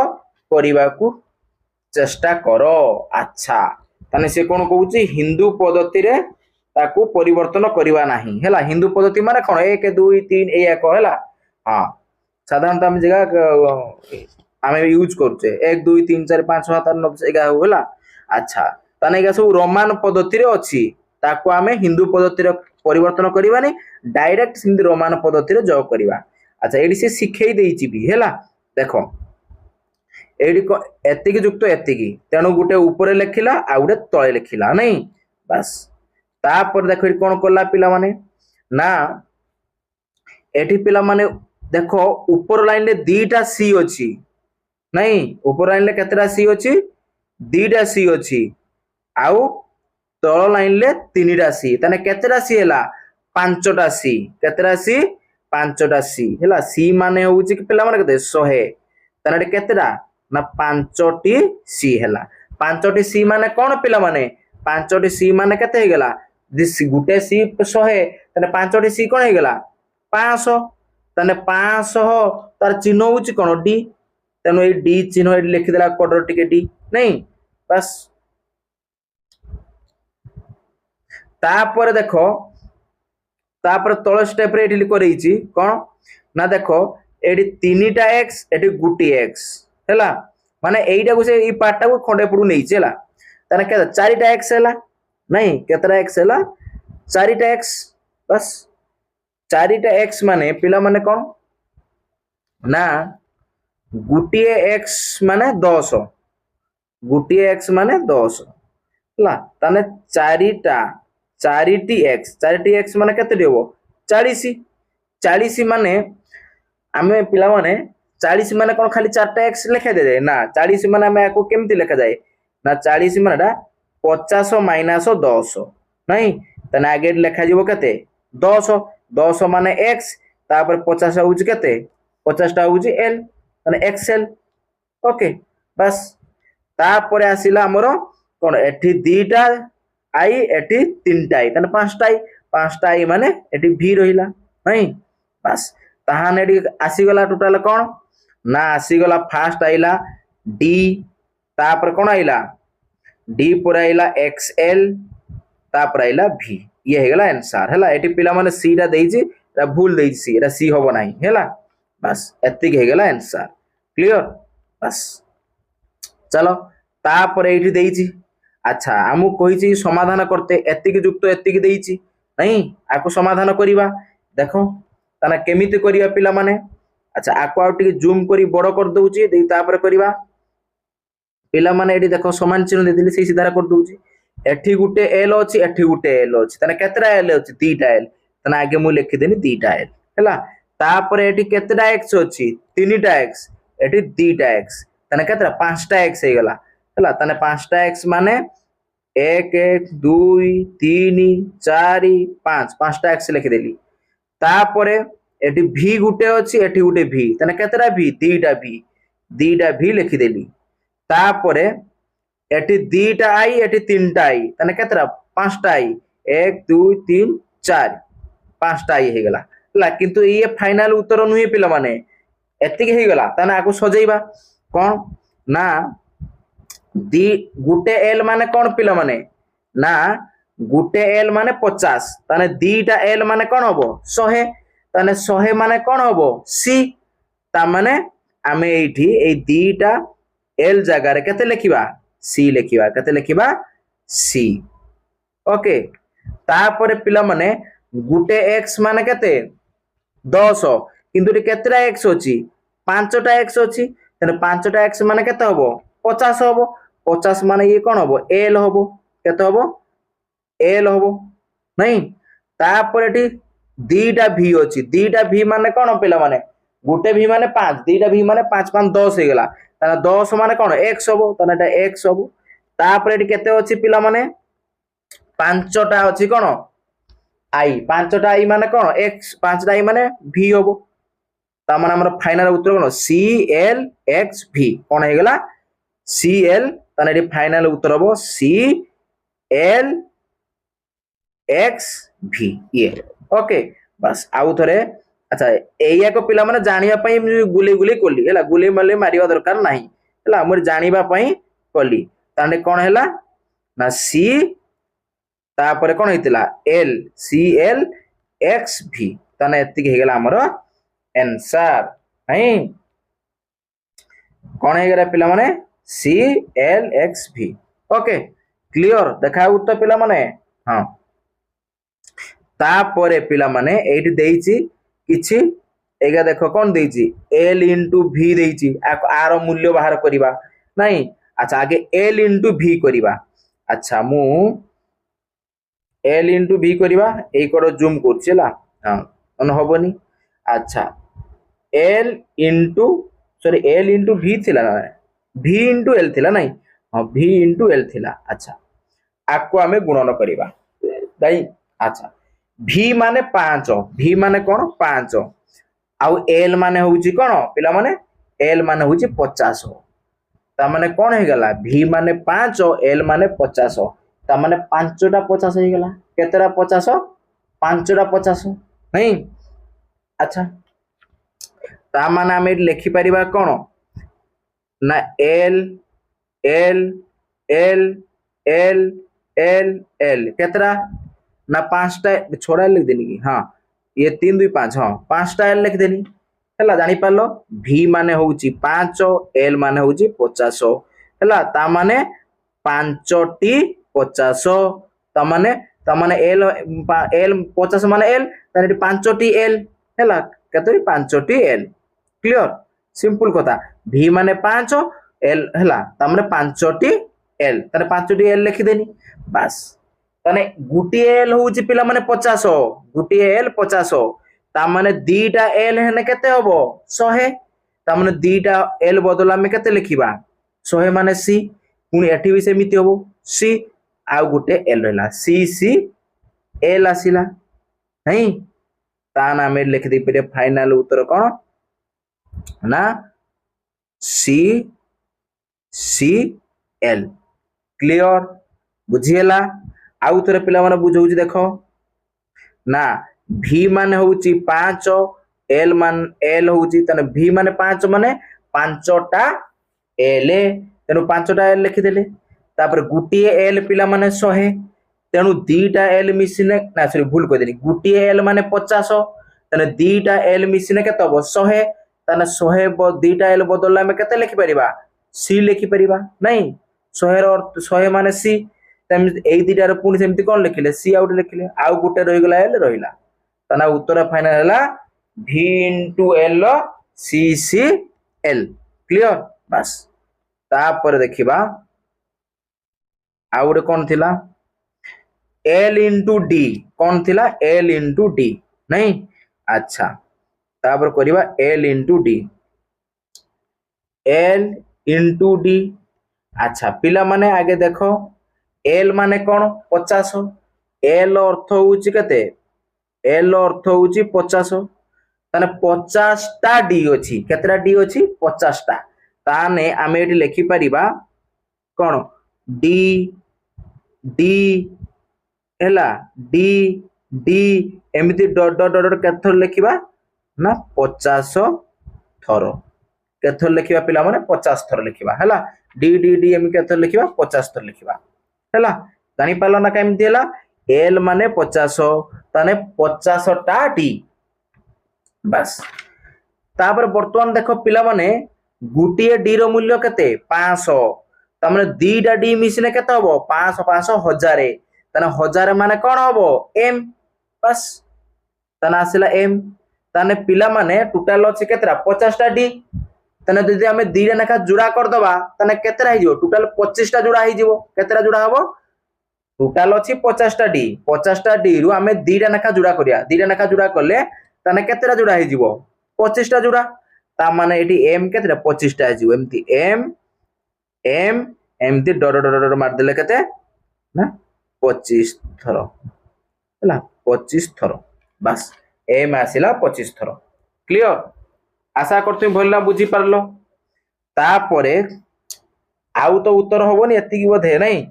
करिबा को चेष्टा करो अच्छा तने से कोन कहउची हिंदू पद्धति रे ताकू परिवर्तन करिबा नाही हैला हिंदू पद्धति माने कोन 1 2 3 ए को हैला हां साधारणतः हम जगह आमे यूज करछे 1 2 3 4 5 6 7 8 9 10 11 होला अच्छा ताने एगा सब रोमान पद्धति रे अछि ताको आमे हिंदू पद्धति रे परिवर्तन करबानी डायरेक्ट सिंधी रोमान पद्धति रे जोग करबा। अच्छा एडी से सिखै देइछि भी हैला देखो एडी को एतिकी जुक्त एतिकी तेणु गुटे ऊपर लिखिला आ गुटे तळे लिखिला नहीं बस तापर देखो एडी कोन करला पिला माने ना एठी पिला माने देखो ऊपर लाइन रे दीटा सी अछि नहीं ऊपर लाइन रे केतेटा सी अछि दीटा सी अछि आउ तळ लाइन रे तीनटा सी तने केतेटा सी हैला पांचटा सी केतेटा सी पांचटा सी हैला सी माने होउछि कि पिला माने केते 100 तने केतेटा ना पांचटी सी हैला पांचटी सी माने कोन पिला माने पांचटी सी माने केते हे गेला दिस गुटे सी 100 तने पांचटी सी कोन हे गेला 500 तने 500 तार चिन्ह होउछि कोन डी तेनो ए डी चिन्ह ए लिखि देला कोडर टिके डी नहीं बस तापर देखो तापर तळ स्टेप रे एठी करैछि कोन ना देखो एठी तीनटा x एठी गुटी x हैला माने एइटा को से ई पार्ट को खंडे पडू नै छेला तने के चारिटा x हैला नहीं केतरा x हैला चारिटा x बस चारिटा x माने पिला माने कोन ना गुटिए x माने 10 गुटिए x माने 10 हैला तने चारिटी x माने केते देबो 40 40 माने आमे पिला माने 40 माने कोन खाली चारटा x लिखा दे ना 40 माने आमे को केमति लिखा जाय ना 40 मानेटा 50 माइनस 10 नहीं तने आगे लिखा जीवो केते 10 10 माने x तापर 50 होउची केते 50 टा होउची l तने xl ओके बस तापर आसीला हमरो कोन एठी दीटा आई एठी तीनटा आई तने पांचटा आई माने एठी v रहिला नहीं बस ताहाने एठी आसी गला टोटल कोन ना आसी गला फास्ट आइला d तापर कोन आइला d पर आइला xl तापर आइला v ये हे गला आंसर हैला एठी पिला माने c रा देइछि रा भूल देइछि एरा c होबो नाही हैला बस एतिक हे गला आंसर क्लियर बस चलो तापर एठी देइछि अच्छा हमु कहिछि समाधान करते एतिक युक्त एतिक देइछि नहीं आको समाधान करिवा देखो ताना केमिति करिया पिला माने अच्छा आको आ टिके जूम करी बड़ कर दउछि देई तापर करिवा पिला माने एठी देखो समान चिन्ह दे दिली सेही सीधा कर दउछि एठी गुटे l अछि एठी गुटे l अछि ताना केतरा l अछि तीटा l ताना आगे मु लिखि देनी तीटा l हैला तापर एठी केतरा x अछि तीनटा x एठी तीटा x ताना केतरा पांचटा x हे गेला हैला ताने पांचटा x माने 1 1 2 3 4 5 पांचटा x लिखि देली तापरे एठी v गुटे अछि एठी गुटे v ताने केतरा v दीटा v लिखि देली तापरे एठी दीटा i एठी तीनटा i ताने केतरा पांचटा i 1 2 3 4 पांचटा i हे गेला हला किंतु ये फाइनल उत्तर नुहे पिला माने एतिक हे गेला ताने आको सजेइबा कोन ना दी गुटे l माने कोन पिला माने ना गुटे l माने 50 ताने दीटा l माने कोन होबो 100 ताने 100 माने कोन होबो c ता माने आमे एठी ए दीटा l जगह रे केते लिखिबा c लिखिबा केते लिखिबा c ओके तापरे पिला माने गुटे x माने केते 10 किंतु केतरा x अछि पांचटा x अछि तने पांचटा x माने केते होबो 50 होबो 50 माने ये कोन होबो l होबो केते होबो l होबो नहीं तापर एठी दीटा v अछि दीटा v माने कोन पिला माने गुटे v माने 5 दीटा v माने 5 5 10 हे गेला ताना 10 माने कोन x होबो ताना एटा x होबो तापर एठी केते अछि पिला माने पांचटा अछि कोन i पांचटा i माने कोन x पांचटा i माने v होबो ता माने हमर फाइनल उत्तर कोन cl x v कोन हे गेला cl ताना एठी फाइनल उत्तर होबो cl x v ये ओके बस आउ थरे अच्छा एया को पिला माने जानिया पई गुले गुले कोली हैला गुले मले मारिवा दरकार नाही हैला हमर जानिबा पई कोली ताने कोन हैला ना c तापर कोन हेतिला l cl x v ताने एतिक हे गेला हमर आंसर नहीं कोन हे गेला पिला माने cl x v okay clear देखा तो पिला माने हाँ तापरे पिला माने एठी देइची किछि एगा देखो कौन देइची एल इंटू भी देइची आर मूल्य बाहर करिबा नहीं अच्छा आगे एल इंटू भी करिबा अच्छा मु एल इंटू भी करिबा एई कोड जूम करछि हला हां मन होबनी अच्छा L into sorry L into भी थिला ना भी इंटू एल थिला नहीं हाँ भी इंटू एल थिला अच्छा आपको आमे गुणन करिबा दाई अच्छा भी माने 5 भी माने कोन 5 आउ एल माने होउची कोन पिला माने एल माने होउची 50 ता माने कोन हे गला भी माने 5 एल माने 50 ता माने 5टा 50 हे गला केतेरा 50 5टा 50 नहीं अच्छा ता माने आमे लिखि परिबा कोन ना L L L L L L केतरा ना 5टा छोड़ा लिख देनी की हाँ ये 3 2 5 हाँ 5टा एल लिख देनी हैला जानि पारलो भी माने होउची 5 एल माने होउची 50 हैला ता माने 5टी 50 ता माने एल एल 50 माने एल ताने 5टी एल हैला केतरी 5टी एल क्लियर सिंपल कथा भी माने 5 एल हैला ता माने 5टी एल ताने 5टी एल लिखि देनी बस ताने गुटी एल होउची पिला माने 50 गुटी एल 50 ता माने दीटा एल हेने केते हबो 100 ता माने दीटा एल बदला में केते लिखिबा 100 माने सी पुनी एठी भी सेमिति हबो सी आ गुटे एल रहला सी सी एल आसिला नहीं ता ना में लिख दे पे फाइनल उत्तर कोन ना सी सी एल क्लियर बुझिएला आउ थरे पिला माने बुझौची देखो ना भी माने होउची 5 एल होउची तने भी माने 5 माने 5टा एल तेनु 5टा एल लिखि देले तापर गुटी एल पिला माने 100 तेनु दीटा एल मिसिने ना सॉरी भूल कर देनी गुटी एल माने 50 तने दीटा एल मिसिने केते हबो 100 तने 100 दीटा एल बदलला में केते लिखि परिबा सी लिखि परिबा नहीं 100 रो 100 माने सी एई दीटार पुणी सेमती कौन लिखिले सी आउट लिखिले आउ गुटे रही गला एल रहिला तना उत्तर फाइनल हैला v into L C C L clear बस तापर देखिबा आउ गुटे कौन थिला एल इंटू डी कौन थिला एल इंटू डी नहीं अच्छा तापर करिबा L into D L into D अच्छा पिला माने आगे देखो एल माने कौन 50 एल अर्थ होउची केते एल अर्थ होउची 50 ताने 50टा डी अछि केतरा डी अछि 50टा ताने आमे एठी लिखि परिबा कोन डी डी हैला डी डी एमिति डॉट डॉट डॉट केथर लिखिबा ना 50 थर केथर लिखिबा पिला माने 50 थर लिखिबा हैला डी डी डी एमि केथर लिखिबा 50 थर लिखिबा हैला जानि पालो ना केमति हैला एल माने 50 ताने 50टा डी बस तापर वर्तमान देखो पिला माने गुटिए डी रो मूल्य केते 500 ता माने दीटा डी मिसिने केते हबो 500 500 1000 ताने 1000 माने कोन हबो एम बस ताने आसिला एम ताने पिला माने टोटल अछि केतरा 50टा डी ताने जदि हमें दीटा नखा जुड़ा कर दबा ताने केतरा हि जिवो टोटल 25टा जुड़ा हि जिवो केतरा जुड़ा हबो टोटल अछि 50टा डी रु हमें दीटा नखा जुड़ा करिया दीटा नखा जुड़ा करले ताने केतरा जुड़ा हि जिवो 25टा जुड़ा ता माने एटी एम केतरा 25टा हि जिवो एमती एम एम एमती डॉट डॉट डॉट मार देले केते ना 25 थर हला 25 थर बस एम आसिला 25 थर क्लियर आशा करते भलना बुझी पारलो तापरे आउ तो उत्तर होबनी एतिकी बोधे नहीं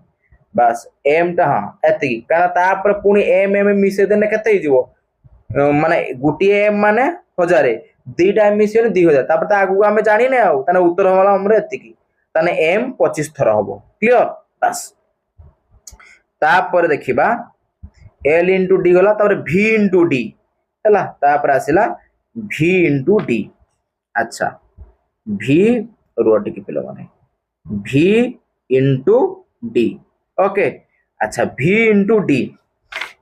बस एम टा हां एतिकी काना तापर पुनी एम एम मिसे देने केते हिजिवो माने गुटी एम माने 1000 दीटा एम मिसे 2000 तापर ता आगु हमें जानि ने आउ तने उत्तर होला हमरे एतिकी तने एम 25 थर होबो क्लियर बस तापर देखिबा एल इंटू डी गला तापर v इंटू डी हैला तापर आसिला v इंटू डी अच्छा v रोटी के पिलो माने v इंटू डी ओके अच्छा v इंटू d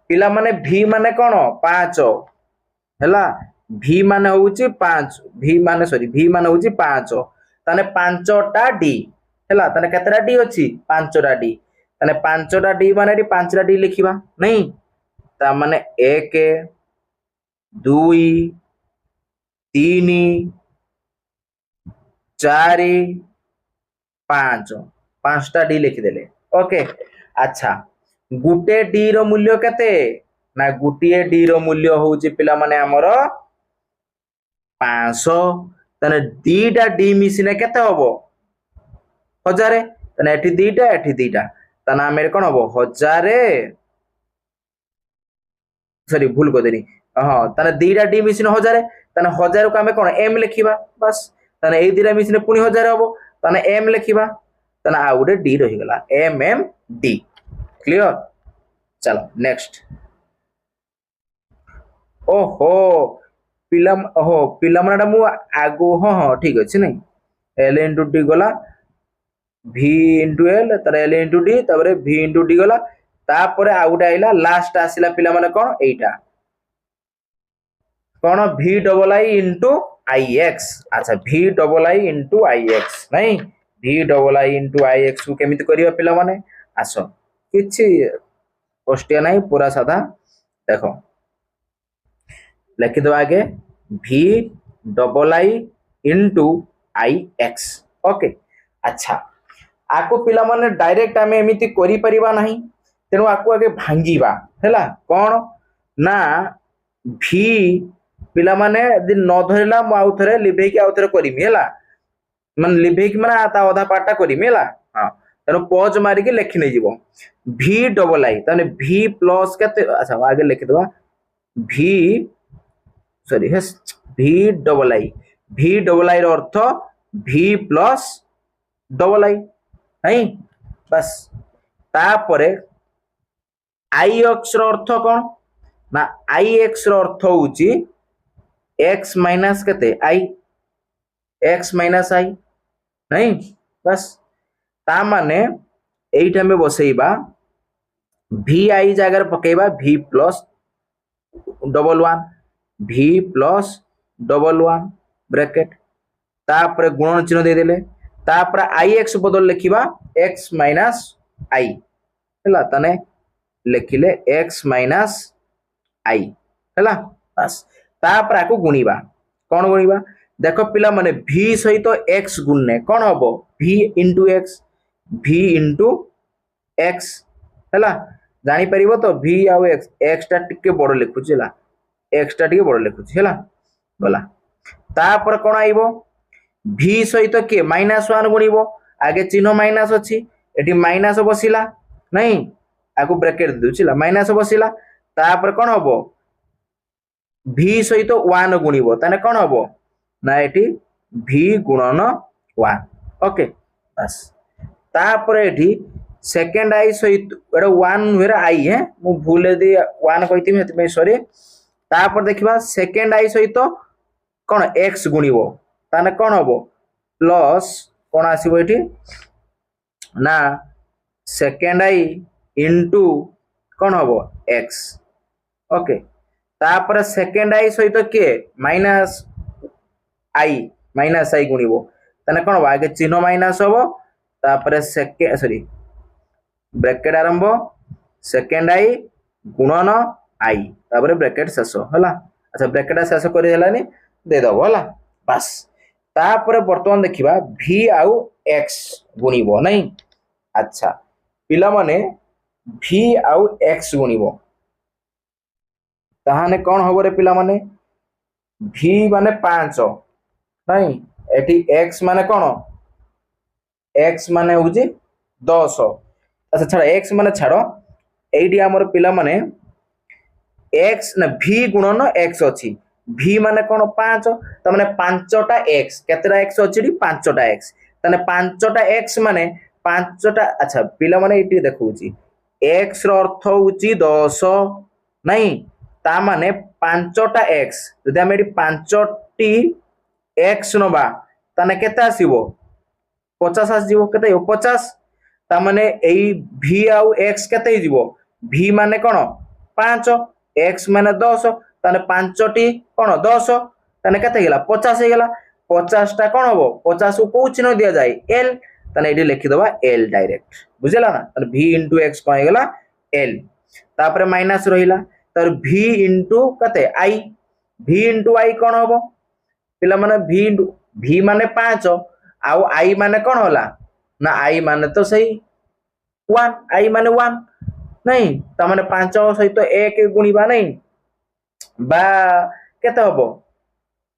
पिला माने v माने कौन 5 हैला v माने होउची 5 v माने सॉरी v माने होउची 5 ताने 5टा d हैला ताने केतरा d अछि 5टा d ताने 5टा d माने 5टा d लिखिबा नहीं ता माने 1 2 3 4 5 5टा d लिखिदेले ओके अच्छा गुटे d रो मूल्य केते ना गुटिए d रो मूल्य होउची पिला माने हमर 500 तने दीटा d मिसिने केते हबो 1000 तने एठी दीटा तने आमे कोन हबो 1000 सॉरी भूल को देनी हां तने दीटा d मिसिने 1000 तने 1000 को आमे कोन m लिखिबा बस तने ए दीटा मिसिने पुनी 1000 हबो तने m लिखिबा तने आ गुटे d रही गला m d क्लियर चलो नेक्स्ट ओहो पिला ओहो पिला मानटा मु आगो हां ठीक अछि नै l into d गला v into l तर l into d तबरे v into d गला तापरे आ गुटे आइला लास्ट आसिला पिला माने कोन एइटा कोन v double i into ix अच्छा v double i into ix नहीं v double i into ix को केमिति करियो पिला माने आसो किछि कष्टिया नहीं पूरा सादा देखो लिखि दो आगे v double i into ix okay अच्छा आको पिला माने डायरेक्ट आमे एमिति करि परिबा नाही तेनु आको आगे भांगीबा हैला कोन ना v पिला माने यदि न धरला मु आउ थरे लिभे कि आउ थरे करिमी हैला मन लिभे कि माने ता आधा पार्टटा करिमी हैला हां तेनु पॉज मारि के लिखि नै जीवो v डबल i तने v प्लस केते अच्छा आगे लिखि दबा v sorry yes v double i रो अर्थ v प्लस डबल i नहीं बस तापरे ix रो अर्थ कोन ना ix रो अर्थ होउची x माइनस केते i x माइनस i नहीं बस ता माने एइटा में बसैबा vi जगह पकेबा v plus double 1 v plus double 1 bracket तापरे गुणन चिन्ह दे देले तापरे ix बदल लिखिबा x माइनस i हैला तने लिखिले x माइनस i हैला बस तापरे को गुणीबा कोन गुणीबा देखो पिला माने v सहित x गुणने कोन हबो v into x हैला जानि परिबो तो v आ x टा टिके बड़ लिखुची हैला x टा टिके बड़ लिखुची हैला गला तापर कोन आइबो v सहित के -1 गुणीबो आगे चिन्ह माइनस अछि एठी माइनस बसिला नहीं आको ब्रैकेट दुचिला माइनस बसिला तापर कोन हबो v सहित 1 गुणीबो तने कोन हबो ना एठी v गुणन 1 ओके बस तापर एठी सेकंड i सहित एटा 1 हेरा i है मु भूले दे 1 कहिति हेति में सॉरी तापर देखिबा सेकंड i सहित कोन x गुणीबो ताने कोन हबो प्लस कोन आसीबो एठी ना सेकंड i इनटू कोन हबो x ओके तापर सेकंड i सहित के माइनस i गुणीबो ताने कोन आगे चिन्ह माइनस हबो तापर सेकंड सॉरी ब्रैकेट आरंभ सेकंड i गुणन i तापर ब्रैकेट शेष हला अच्छा ब्रैकेट शेष करि हलानी दे दबो हला बस तापर वर्तमान देखिबा v आउ x गुणीबो नहीं अच्छा पिला माने v आउ x गुणीबो ताहाने कोन हबो रे पिला माने v माने 5 नहीं एठी x माने कोन x माने होजी 10 अच्छा छाड़ x माने छाड़ो एडी हमर पिला माने x ना v गुणन x अछि v माने कोन 5 त माने 5टा x केतरा x अछि 5टा x तने 5टा x माने 5टा अच्छा पिला माने एटी देखौची x रो अर्थ होची 10 नहीं ता माने 5टा x जदि हम एटी 5टी x नबा तने केते आसीबो 50 आसीबो केते 50 ता माने एई v आउ x केते ही जीवो v माने कोन 5 x माने 10 ताने 5 टी कोन 10 ताने केते गेला 50 हे गेला 50 टा कोन हबो 50 को को चिन्ह दिया जाय l ताने एडी लिखि दबा l डायरेक्ट बुझला ना ताने v * x कोन हे गेला l तापरे माइनस रहिला तर v * कते i v * i कोन हबो पिला माने v माने 5 आउ i माने कोन होला ना i माने तो सही 1 i माने 1 नहीं ता माने 5 सहित 1 गुणिबा नहीं बा केते हबो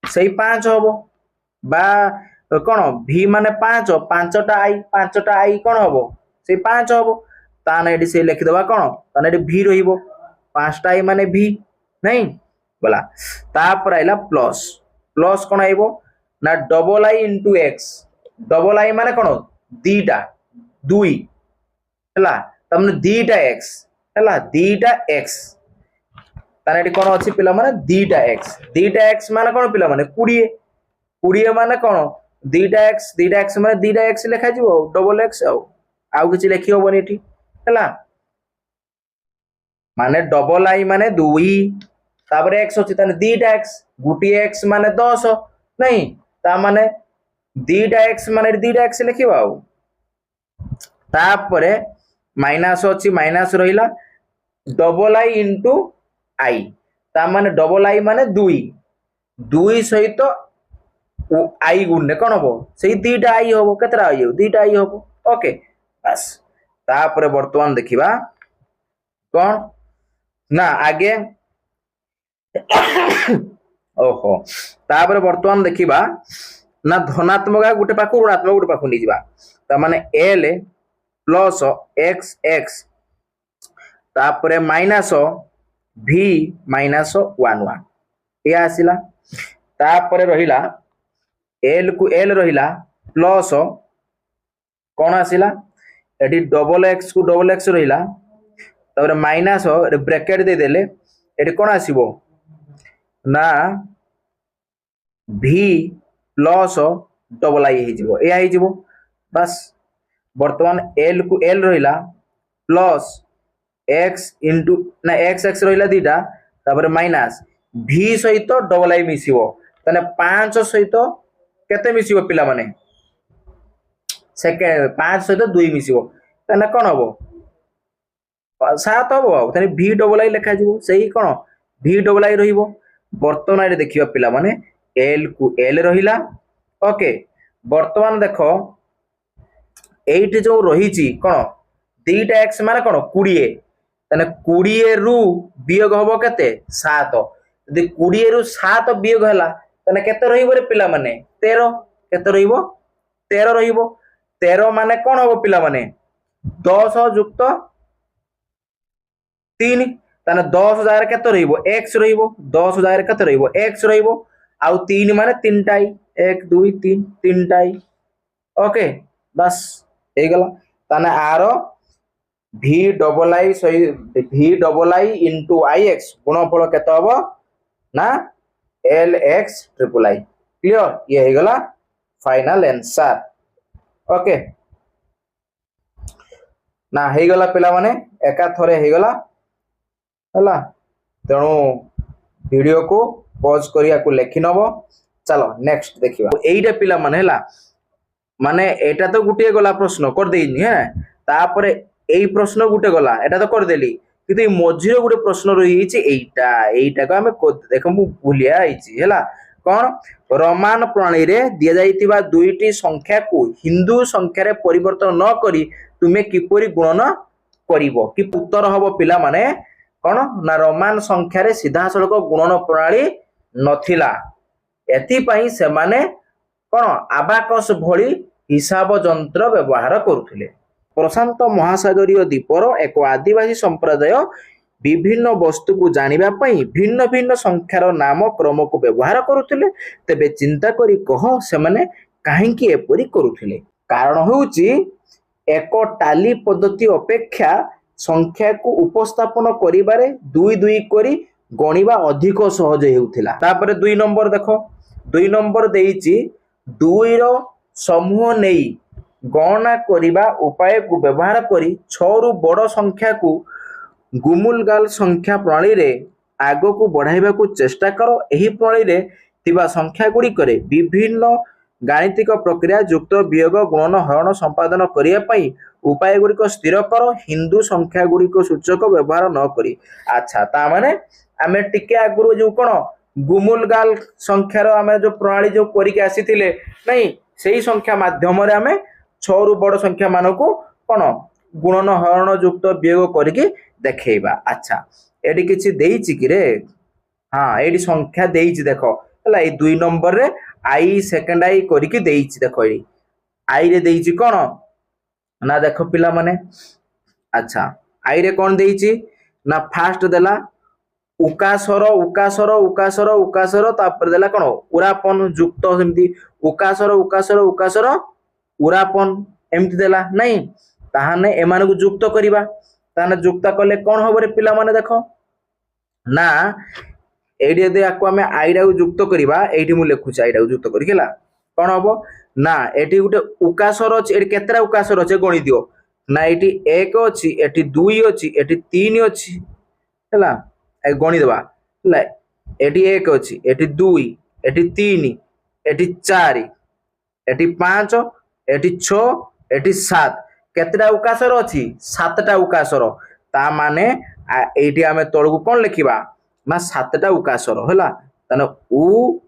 सही 5 हबो बा कोन v माने 5 5टा i कोन हबो सही 5 हबो ताने एडी से लिखि दबा कोन ताने एडी v रहिबो 5टा i माने v नहीं बोला तापर आइला प्लस प्लस कोन आइबो ना double i * x double i माने कोन दीटा 2 हला तमने दीटा x हला दीटा x ताने एडी कोन अछि पिला माने दीटा x माने कोन पिला माने 20 20 माने कोन दीटा x माने दीटा x लिखा जिवो डबल x आउ किछि लिखि होबनी एठी हला माने डबल i माने 2 तापर x अछि ताने दीटा x गुटी x माने 10 नहीं ता माने दीटा x माने दीटा x लिखिबा तापरे माइनस अछि माइनस रहिला डबल i * i ता माने डबल i माने 2 सहित i गुणने कोन हबो सही दीटा i हबो केतरा i दीटा i हबो ओके बस तापरे वर्तमान देखिबा कोन ना आगे ओहो तापरे वर्तमान देखिबा ना धनात्मक गुटे पाखु ऋणात्मक गुटे पाखु नि जिबा ता माने l प्लस x तापरे माइनस v माइनस 1 ये आसिला तापरे रहिला l को l रहिला प्लस कोन आसिला एडी डबल x को डबल x रहिला तापरे माइनस ब्रैकेट दे देले एडी कोन आसीबो ना v प्लस डबल i हे जिवो ए जिवो बस वर्तमान l को l रहिला प्लस x * ना x रहिला दीटा तापर माइनस v सहित डबल i मिसिबो तने 5 सहित केते मिसिबो पिला माने सेकेंड 5 सहित 2 मिसिबो तने कोन हबो 7 हबो तने v डबल i लिखा जिवो सही कोन v डबल i रहिबो वर्तमान रे देखिबा पिला माने l को l रहिला ओके वर्तमान देखो 8 जो रहिची कोन दीटा x माने कोन 20 तने 20 रु वियोग हबो केते 7 यदि 20 रु 7 वियोग हला तने केते रहिबो रे पिला माने 13 केते रहिबो 13 रहिबो 13 माने कोन हबो पिला माने 10 युक्त 3 तने 10000 केते रहिबो x रहिबो 10000 केते रहिबो x रहिबो आउ 3 माने 3 टाई 1 2 3 3 टाई ओके बस हे गला तने आरो v डबल i * ix गुणफल केते हबो ना lx ट्रिपल i क्लियर ये हे गला फाइनल आंसर ओके ना हे गला पिला माने एका थरे हे गला हला तेणु वीडियो को पॉज करिया को लेखि नबो चलो नेक्स्ट देखिबा एइटा पिला माने हला माने एटा तो गुटिए गला प्रश्न कर देइनी है तापरे एई प्रश्न गुटे गला एटा तो कर देली किते मझिरे गुटे प्रश्न रही छि एइटा को हमें देखो मु भूलिया आइछि हला कोन रोमान प्रणाली रे दिया जाइतिबा दुईटी संख्या को हिंदू संख्या रे परिवर्तन न करी तुमे किपरि गुणन करिवो कि उत्तर हबो पिला माने कोन ना रोमान संख्या रे सीधा सड़क गुणन प्रणाली नथिला एथि पई से माने कोन आबाकस भली हिसाब यंत्र व्यवहार करुथिले प्रशांत महासागरीय द्वीपर एक आदिवासी संप्रदाय विभिन्न वस्तु को जानिबा पई भिन्न भिन्न संख्यार नाम क्रम को व्यवहार करुथिले तबे चिंता करी कह से माने काहे कि एपरि करुथिले कारण होउची एक टाली पद्धति अपेक्षा संख्या को उपस्थापन करिबारे 2 2 करी गणिबा अधिक सहज हेउथिला तापर 2 नंबर देखो 2 नंबर देइची 2 रो समूह नेई गणना करिबा उपाय को व्यवहार करी 6 रु बड़ संख्या को गुमुलगाल संख्या प्रणाली रे आगो को बढ़ाइबा को चेष्टा करो। एही प्रणाली रे थिबा संख्या गुडी करे विभिन्न गाणितिक प्रक्रिया युक्त वियोग गुणन हरण संपादन करिया पई उपाय गुडी को स्थिर करो हिंदू संख्या गुडी को सूचक व्यवहार न करी। अच्छा ता माने आमे टिके आगुरु जो कोन गुमुलगाल संख्यार आमे जो प्रणाली जो करिके आसीथिले नहीं सेही संख्या माध्यम रे आमे 6 रु बड़ संख्या मानको कोन गुणन हरण युक्त वियोग करिके देखेबा। अच्छा एडी किछि देइछि कि रे हाँ एडी संख्या देइछि देखो हला ए 2 नंबर रे आई सेकंड आई करिके देइछि देखो एडी आई रे देइछि कोन ना देखो पिला माने। अच्छा आई रे कोन देइछि ना फास्ट देला उकासर उकासर उकासर उकासर तापर देला कोन उरापन युक्त सेमति उकासर उकासर उकासर उरापन एमति देला नहीं ताहाने एमान को युक्त करिबा ताने युक्त कले कोन होबरे पिला माने देखो ना एडी यदि आको हमें आईडा को युक्त करिबा एठी मु लेखु आईडा को युक्त करि केला कोन होबो ना एठी गुटे उकासर अछि एठी केतरा उकासर अछि गणि दियो ना एठी 1 अछि एठी 2 अछि एठी 3 अछि हला ए गणि देबा हला एठी 1 अछि एठी 2 एठी 3 एठी 4 एठी 5 एठी 6 एठी 7 केतरा उकासर अछि 7टा उकासर ता माने एठी हमें तळगु कोन लिखिबा ना 7टा उकासर हला तने उ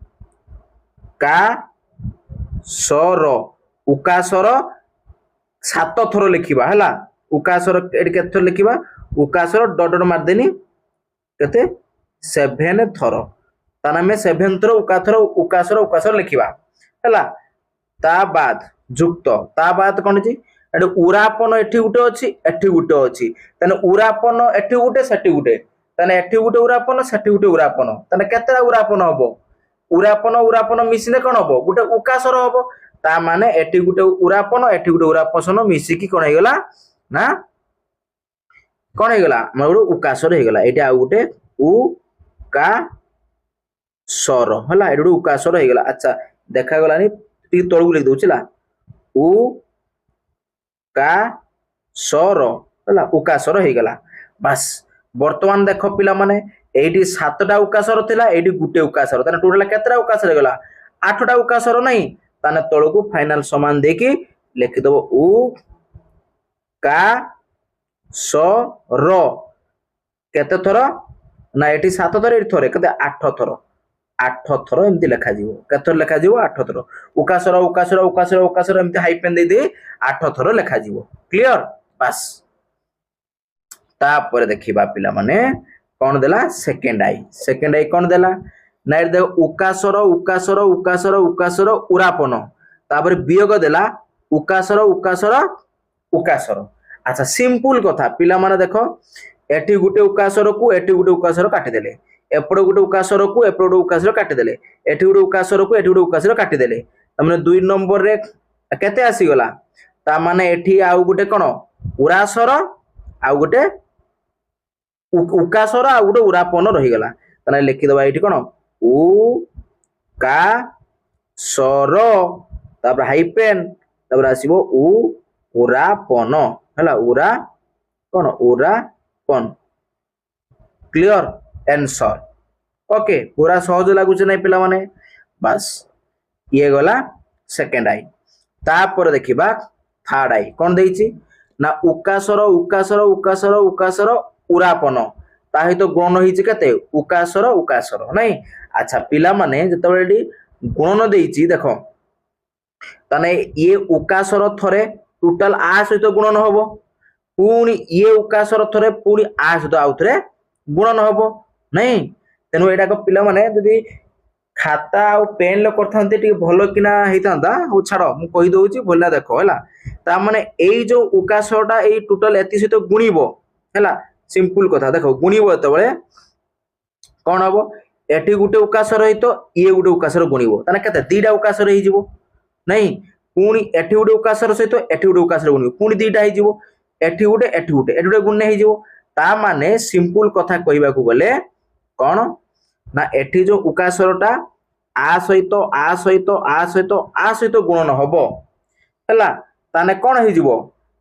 का सर उकासर 7 थरो लिखिबा हला उकासर एठी केथर लिखिबा उकासर डॉट डॉट मार देनी केते 7 थरो ताना में 7 थरो उकासर उकासर लिखिबा हला ता बाद युक्त ता बाद कोन जी एठी उरापन एठी गुटे अछि एठी गुटे अछि तने उरापन एठी गुटे सेठी गुटे तने एठी गुटे उरापन सेठी गुटे उरापन तने केतरा उरापन हबो उरापन उरापन मिसिले कोन हबो गुटे उकासर हबो ता माने एठी गुटे उरापन एठी गुटे उरापसन मिसि की कोन हेगला ना कोन हेगला मोर उकासर हेगला एठी आ गुटे उ का सर हला एठी उकासर हेगला। अच्छा देखा गलानी टी तळगु लिख दोछला उ का सर हला उकासर हेगला बस। वर्तमान देखो पिला माने एठी 7टा उकासर थिला एठी गुटे उकासर तने टोटल केतरा उकासर हेगला 8टा उकासर नहीं ताने तळगु फाइनल समान देकी लिखि दबो उ का सर केते थरो ना एठी 7 थरो एठी थरे केते 8 थरो 8 थरो एमति लेखा जीवो केते लेखा जीवो 8 थरो उकासर उकासर उकासर उकासर एमति हाइपेन दे दे 8 थरो लेखा जीवो क्लियर बस। तापर देखिबा पिला माने कोन देला सेकंड आई कोन देला ना ए देखो उकासर उकासर उकासर उकासर उरापन तापर वियोग देला उकासर उकासर उकासर। अच्छा सिंपल कथा पिला माने देखो एठी गुटे उकासर को एठी गुटे उकासर काटि देले एपड़ गुटे उकासर को एपड़ गुटे उकासर काटि देले एठी गुटे उकासर को एठी गुटे उकासर काटि देले तमने 2 नंबर रे केते आसी गला ता माने एठी आउ गुटे कोन उरासर आउ गुटे उकासर आउ गुटे उरापन रहि गला तने लिखि दबा एठी कोन उ का सर तापर हाइपेन तापर आसीबो उ उरापन हला उरा कोन उरापन क्लियर आंसर ओके पूरा सहज लागु छै नै पिला माने बस ये गला सेकंड आई। तापर देखिबा थर्ड आई कोन देइछि ना उकासर उकासर उकासर उकासर उरापन ताहि तो गुणन हिछि केते उकासर उकासर नै। अच्छा पिला माने जतबेडी गुणन देइछि देखो तने ये उकासर थरे टोटल आ सहित गुणन हबो पुणी ये उकासर थरे पुणी आ सहित आउथरे गुणन हबो नहीं तेनु एटा को पिला माने जदी खाता आ पेन ल करथांते टी भलो किना हेतांता हो छाड़ो मु कहि दोउची भला देखो हला ता माने एई जो उकासरटा एई टोटल एति सहित गुणिबो हला सिंपल कथा देखो गुणिबो तबळे कोन हबो एठी गुटे उकासर हेतो ये गुटे उकासर गुणिबो तने केते दीटा उकासर हे जिवो नहीं पुणी एठी गुटे उकासर सहित एठी गुटे उकासर गुणिबो पुणी दीटा हे जिवो एठी गुटे गुणने हे जिवो ता माने सिंपल कथा कहिबा को गले कोन ना एठी जो उकासरटा आ सहित आ सहित आ सहित आ सहित गुणन हबो हला ताने कौन हो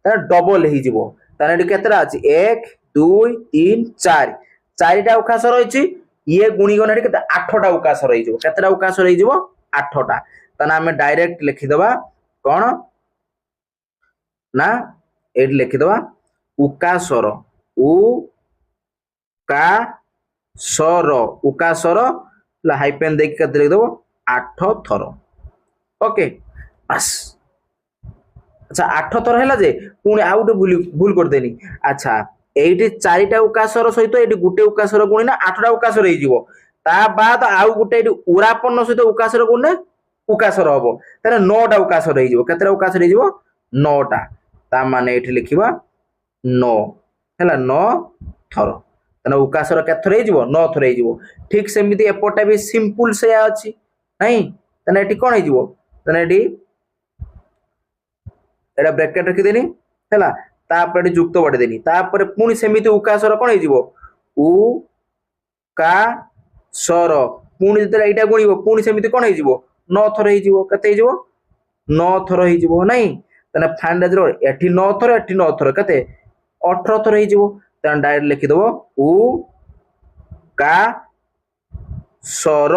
डबल हो ताने केतरा अछि 1 2 3 4 चारिटा उकाश रही ये गुणीगण के 8टा उकाश रही केतटा उकाश रही 8टा ताने आम डायरेक्ट लिखिदबा कौन ना ये लिखिदबा उकाशर उ का सर उकाशर हाइपेन देख लिखिदब 8 थर ओके बस अच्छा 8 थर है जे पुणी आउ गोटे भूल करदेनी अच्छा ये चारिटा उकाशर सहित ये गोटे उकाशर गुणी ना 8टा उकाशर हो बाद आउ गोटे उरापन सहित उकाशर गुणे उकाशर हम तेरे 9टा उकाशर होता उकाशर हो 9टा ता माने ये लिखा 9 है 9 थर तेना उकाशर केथर हो 9 थर हो ठीक सेमती एपटा भी सिंपल से अच्छी नहीं तेना ये कौन हो तेना ये ब्रैकेट रखिदेनी है तापर युक्त बढ़ेदेनी तापर पुणी सेमती उकाशर कौन हो उ का सर पुणी जो यहाँ गुण पुणी सेमती कौन हो 9 थर हो 9 थर हो नहीं तेना फाइंड एठी 9 थर एठी 9 थर केते 18 थर हो डायरेक्ट लिखिदेव उ का सर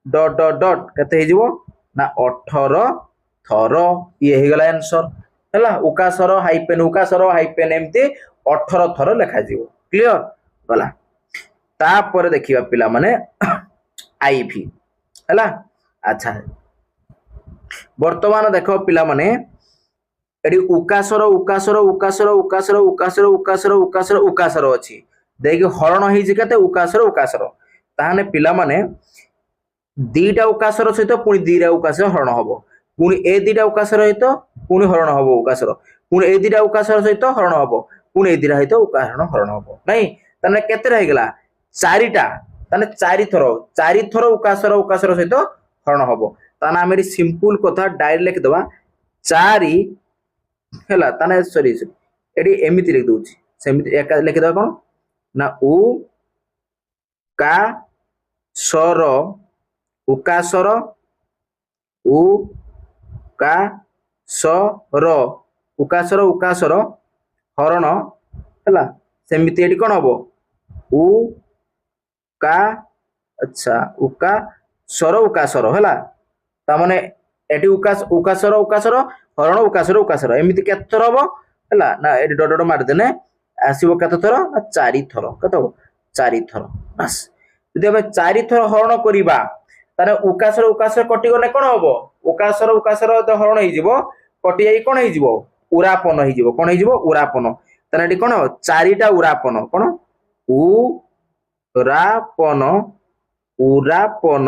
डट डट डट केते हो ना 18 थर ये हो गला आंसर है उकाशर हाइपेन एमती 18 थर लिखा क्लियर गला तापर देखिबा पिला माने आईवी है अच्छा वर्तमान देख पिला माने एडी उकाशर उकाशर उकाशर उकाशर उकाशर उकाशर उकाशर उकाशर अछि देखि हरण होई जे केते उकाशर उकाशर ताहाने पिला माने दीटा उकाशर सहित पुणी दीटा उकाशर हरण हबो पुणी ए दीटा उकाशर सहित पुणी हरण हबो उकाशर पुणी ए दीटा उकाशर सहित हरण हबो पुणी ए दीटा सहित उकाशर हरण हबो नहीं ताने केते रहि गेला चारिटा ताने चारि थर उकाशर उकाशर सहित हरण हबो ताने आमे सिंपल कथा डायरेक्ट लिख दबा 4 हैला ताने सॉरी एडी एमिति लिख दोछि सेमिति एका लिख दबा कोन ना उ का सर उकाशर उ का सर उकाशर उकाशर हरण हैला सेमिति एडी कोन हबो उ का अच्छा उका सर उकाशर हैला ता माने एटी उकाशर उकाशर हरण उकाशर उकाशर एमिति केथर हबो हैला ना एटी डट डट मार देने आसीबो केत थर ना 4 थर केत हबो 4 थर बस यदि हम 4 थर हरण करिबा तारे उकाशर उकाशर कटि गने कोन हबो उकाशर उकाशर तो हरण होई जिवो कटि जाई कोन होई जिवो उरापन होई जिवो कोन होई जिवो उरापन तारे एटी कोन चारिटा उरापन कोन उ रापन उरापन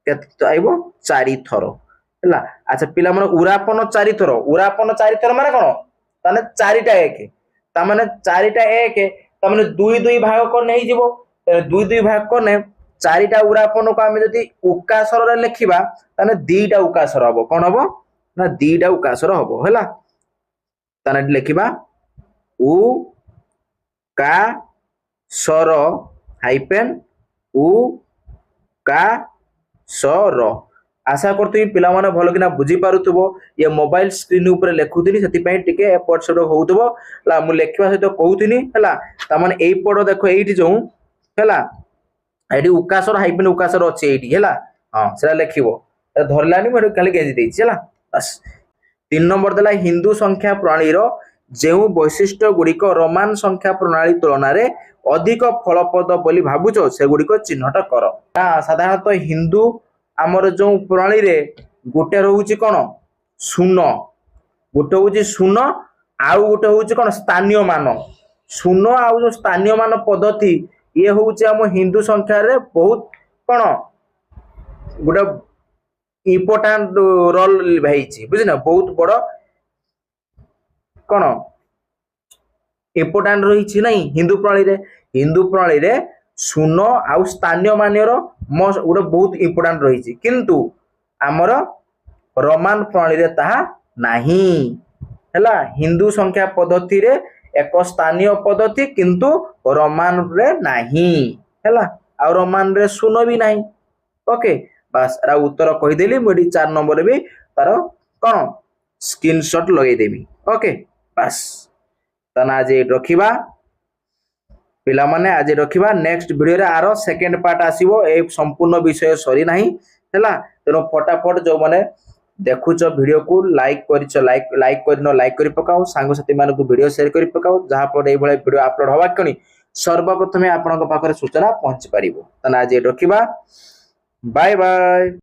केते आइबो 4 थर हैला अच्छा पिला मन उरापन 4 थर माने कोन ताने चारिटा एक ता माने चारिटा एक ता माने 2 2 भाग कोन नै जिवो 2 2 भाग कोन चारिटा उरापन को आमे जदी उकाशर रे लिखिबा ताने दीटा उकाशर हबो कोन हबो ना दीटा उकाशर हबो हैला ताने लिखिबा उ का सर हाइपेन उ का सर आशा करथि पिला माने भलो किना बुझी पारुथबो ये मोबाइल स्क्रीन ऊपर लेखुथिनी सेति पई टिके एपट सेट होउथबो ला मु लेखिबा सहित कहउथिनी हैला ता माने एई पड देखो एइठी जो हैला एडी उकाशर हाइपेन उकाशर अछि एइठी हैला हां सेला लेखिबो धरलानी म खाली गेंजी देछि हैला बस 3 नंबर देला हिंदू संख्या प्रणाली रो जेउ वैशिष्ट्य गुड़िक रोमान संख्या प्रणाली तुलन में अधिक फलप्रद बोली भावुच से गुड़िक चिन्हट कर साधारणतः हिंदू आमर जो प्रणाली रे गोटे रोचे कौन शून्य गोटे हूँ शून्य आउ गोटे हूँ कौन स्थानीय मान शून्य आउ जो स्थानीय मान पद्धति ये हूँ आम हिंदू संख्या रे बहुत कौन गोटे इम्पोर्टाट रोल निभाई बुझना बहुत बड़ कौन इम्पोर्टाट रही नहीं हिंदू प्रणाली रे शून्य आउ स्थानीय मान गोटे बहुत इम्पोर्टाट रही किंतु आमर रोमान प्रणाली रे ताहा नहीं हैला हिंदू संख्या पद्धति रे एक स्थानीय पद्धति किंतु रोमान रे नहीं हैला आ रोमान रे शून्य भी नहीं ओके बस एरा उत्तर कहीदेली मुझे 4 नंबर भी तार कौन स्क्रीनशॉट लगेदेमी ओके बस ताना आज रखिबा पिला माने आज रखिबा नेक्स्ट वीडियो रे आरो सेकंड पार्ट आसीबो ए संपूर्ण विषय सरी नाही हैला तेनो फटाफट जो माने देखुच वीडियो को लाइक करिच लाइक करनो लाइक करि पकाओ सांग साथी माने को वीडियो शेयर करि पकाओ जहा पर ए भले वीडियो अपलोड होबा कनी सर्वप्रथमे आपनक पाखरे सूचना पहुंच परिबो ताना आज रखिबा बाय बाय।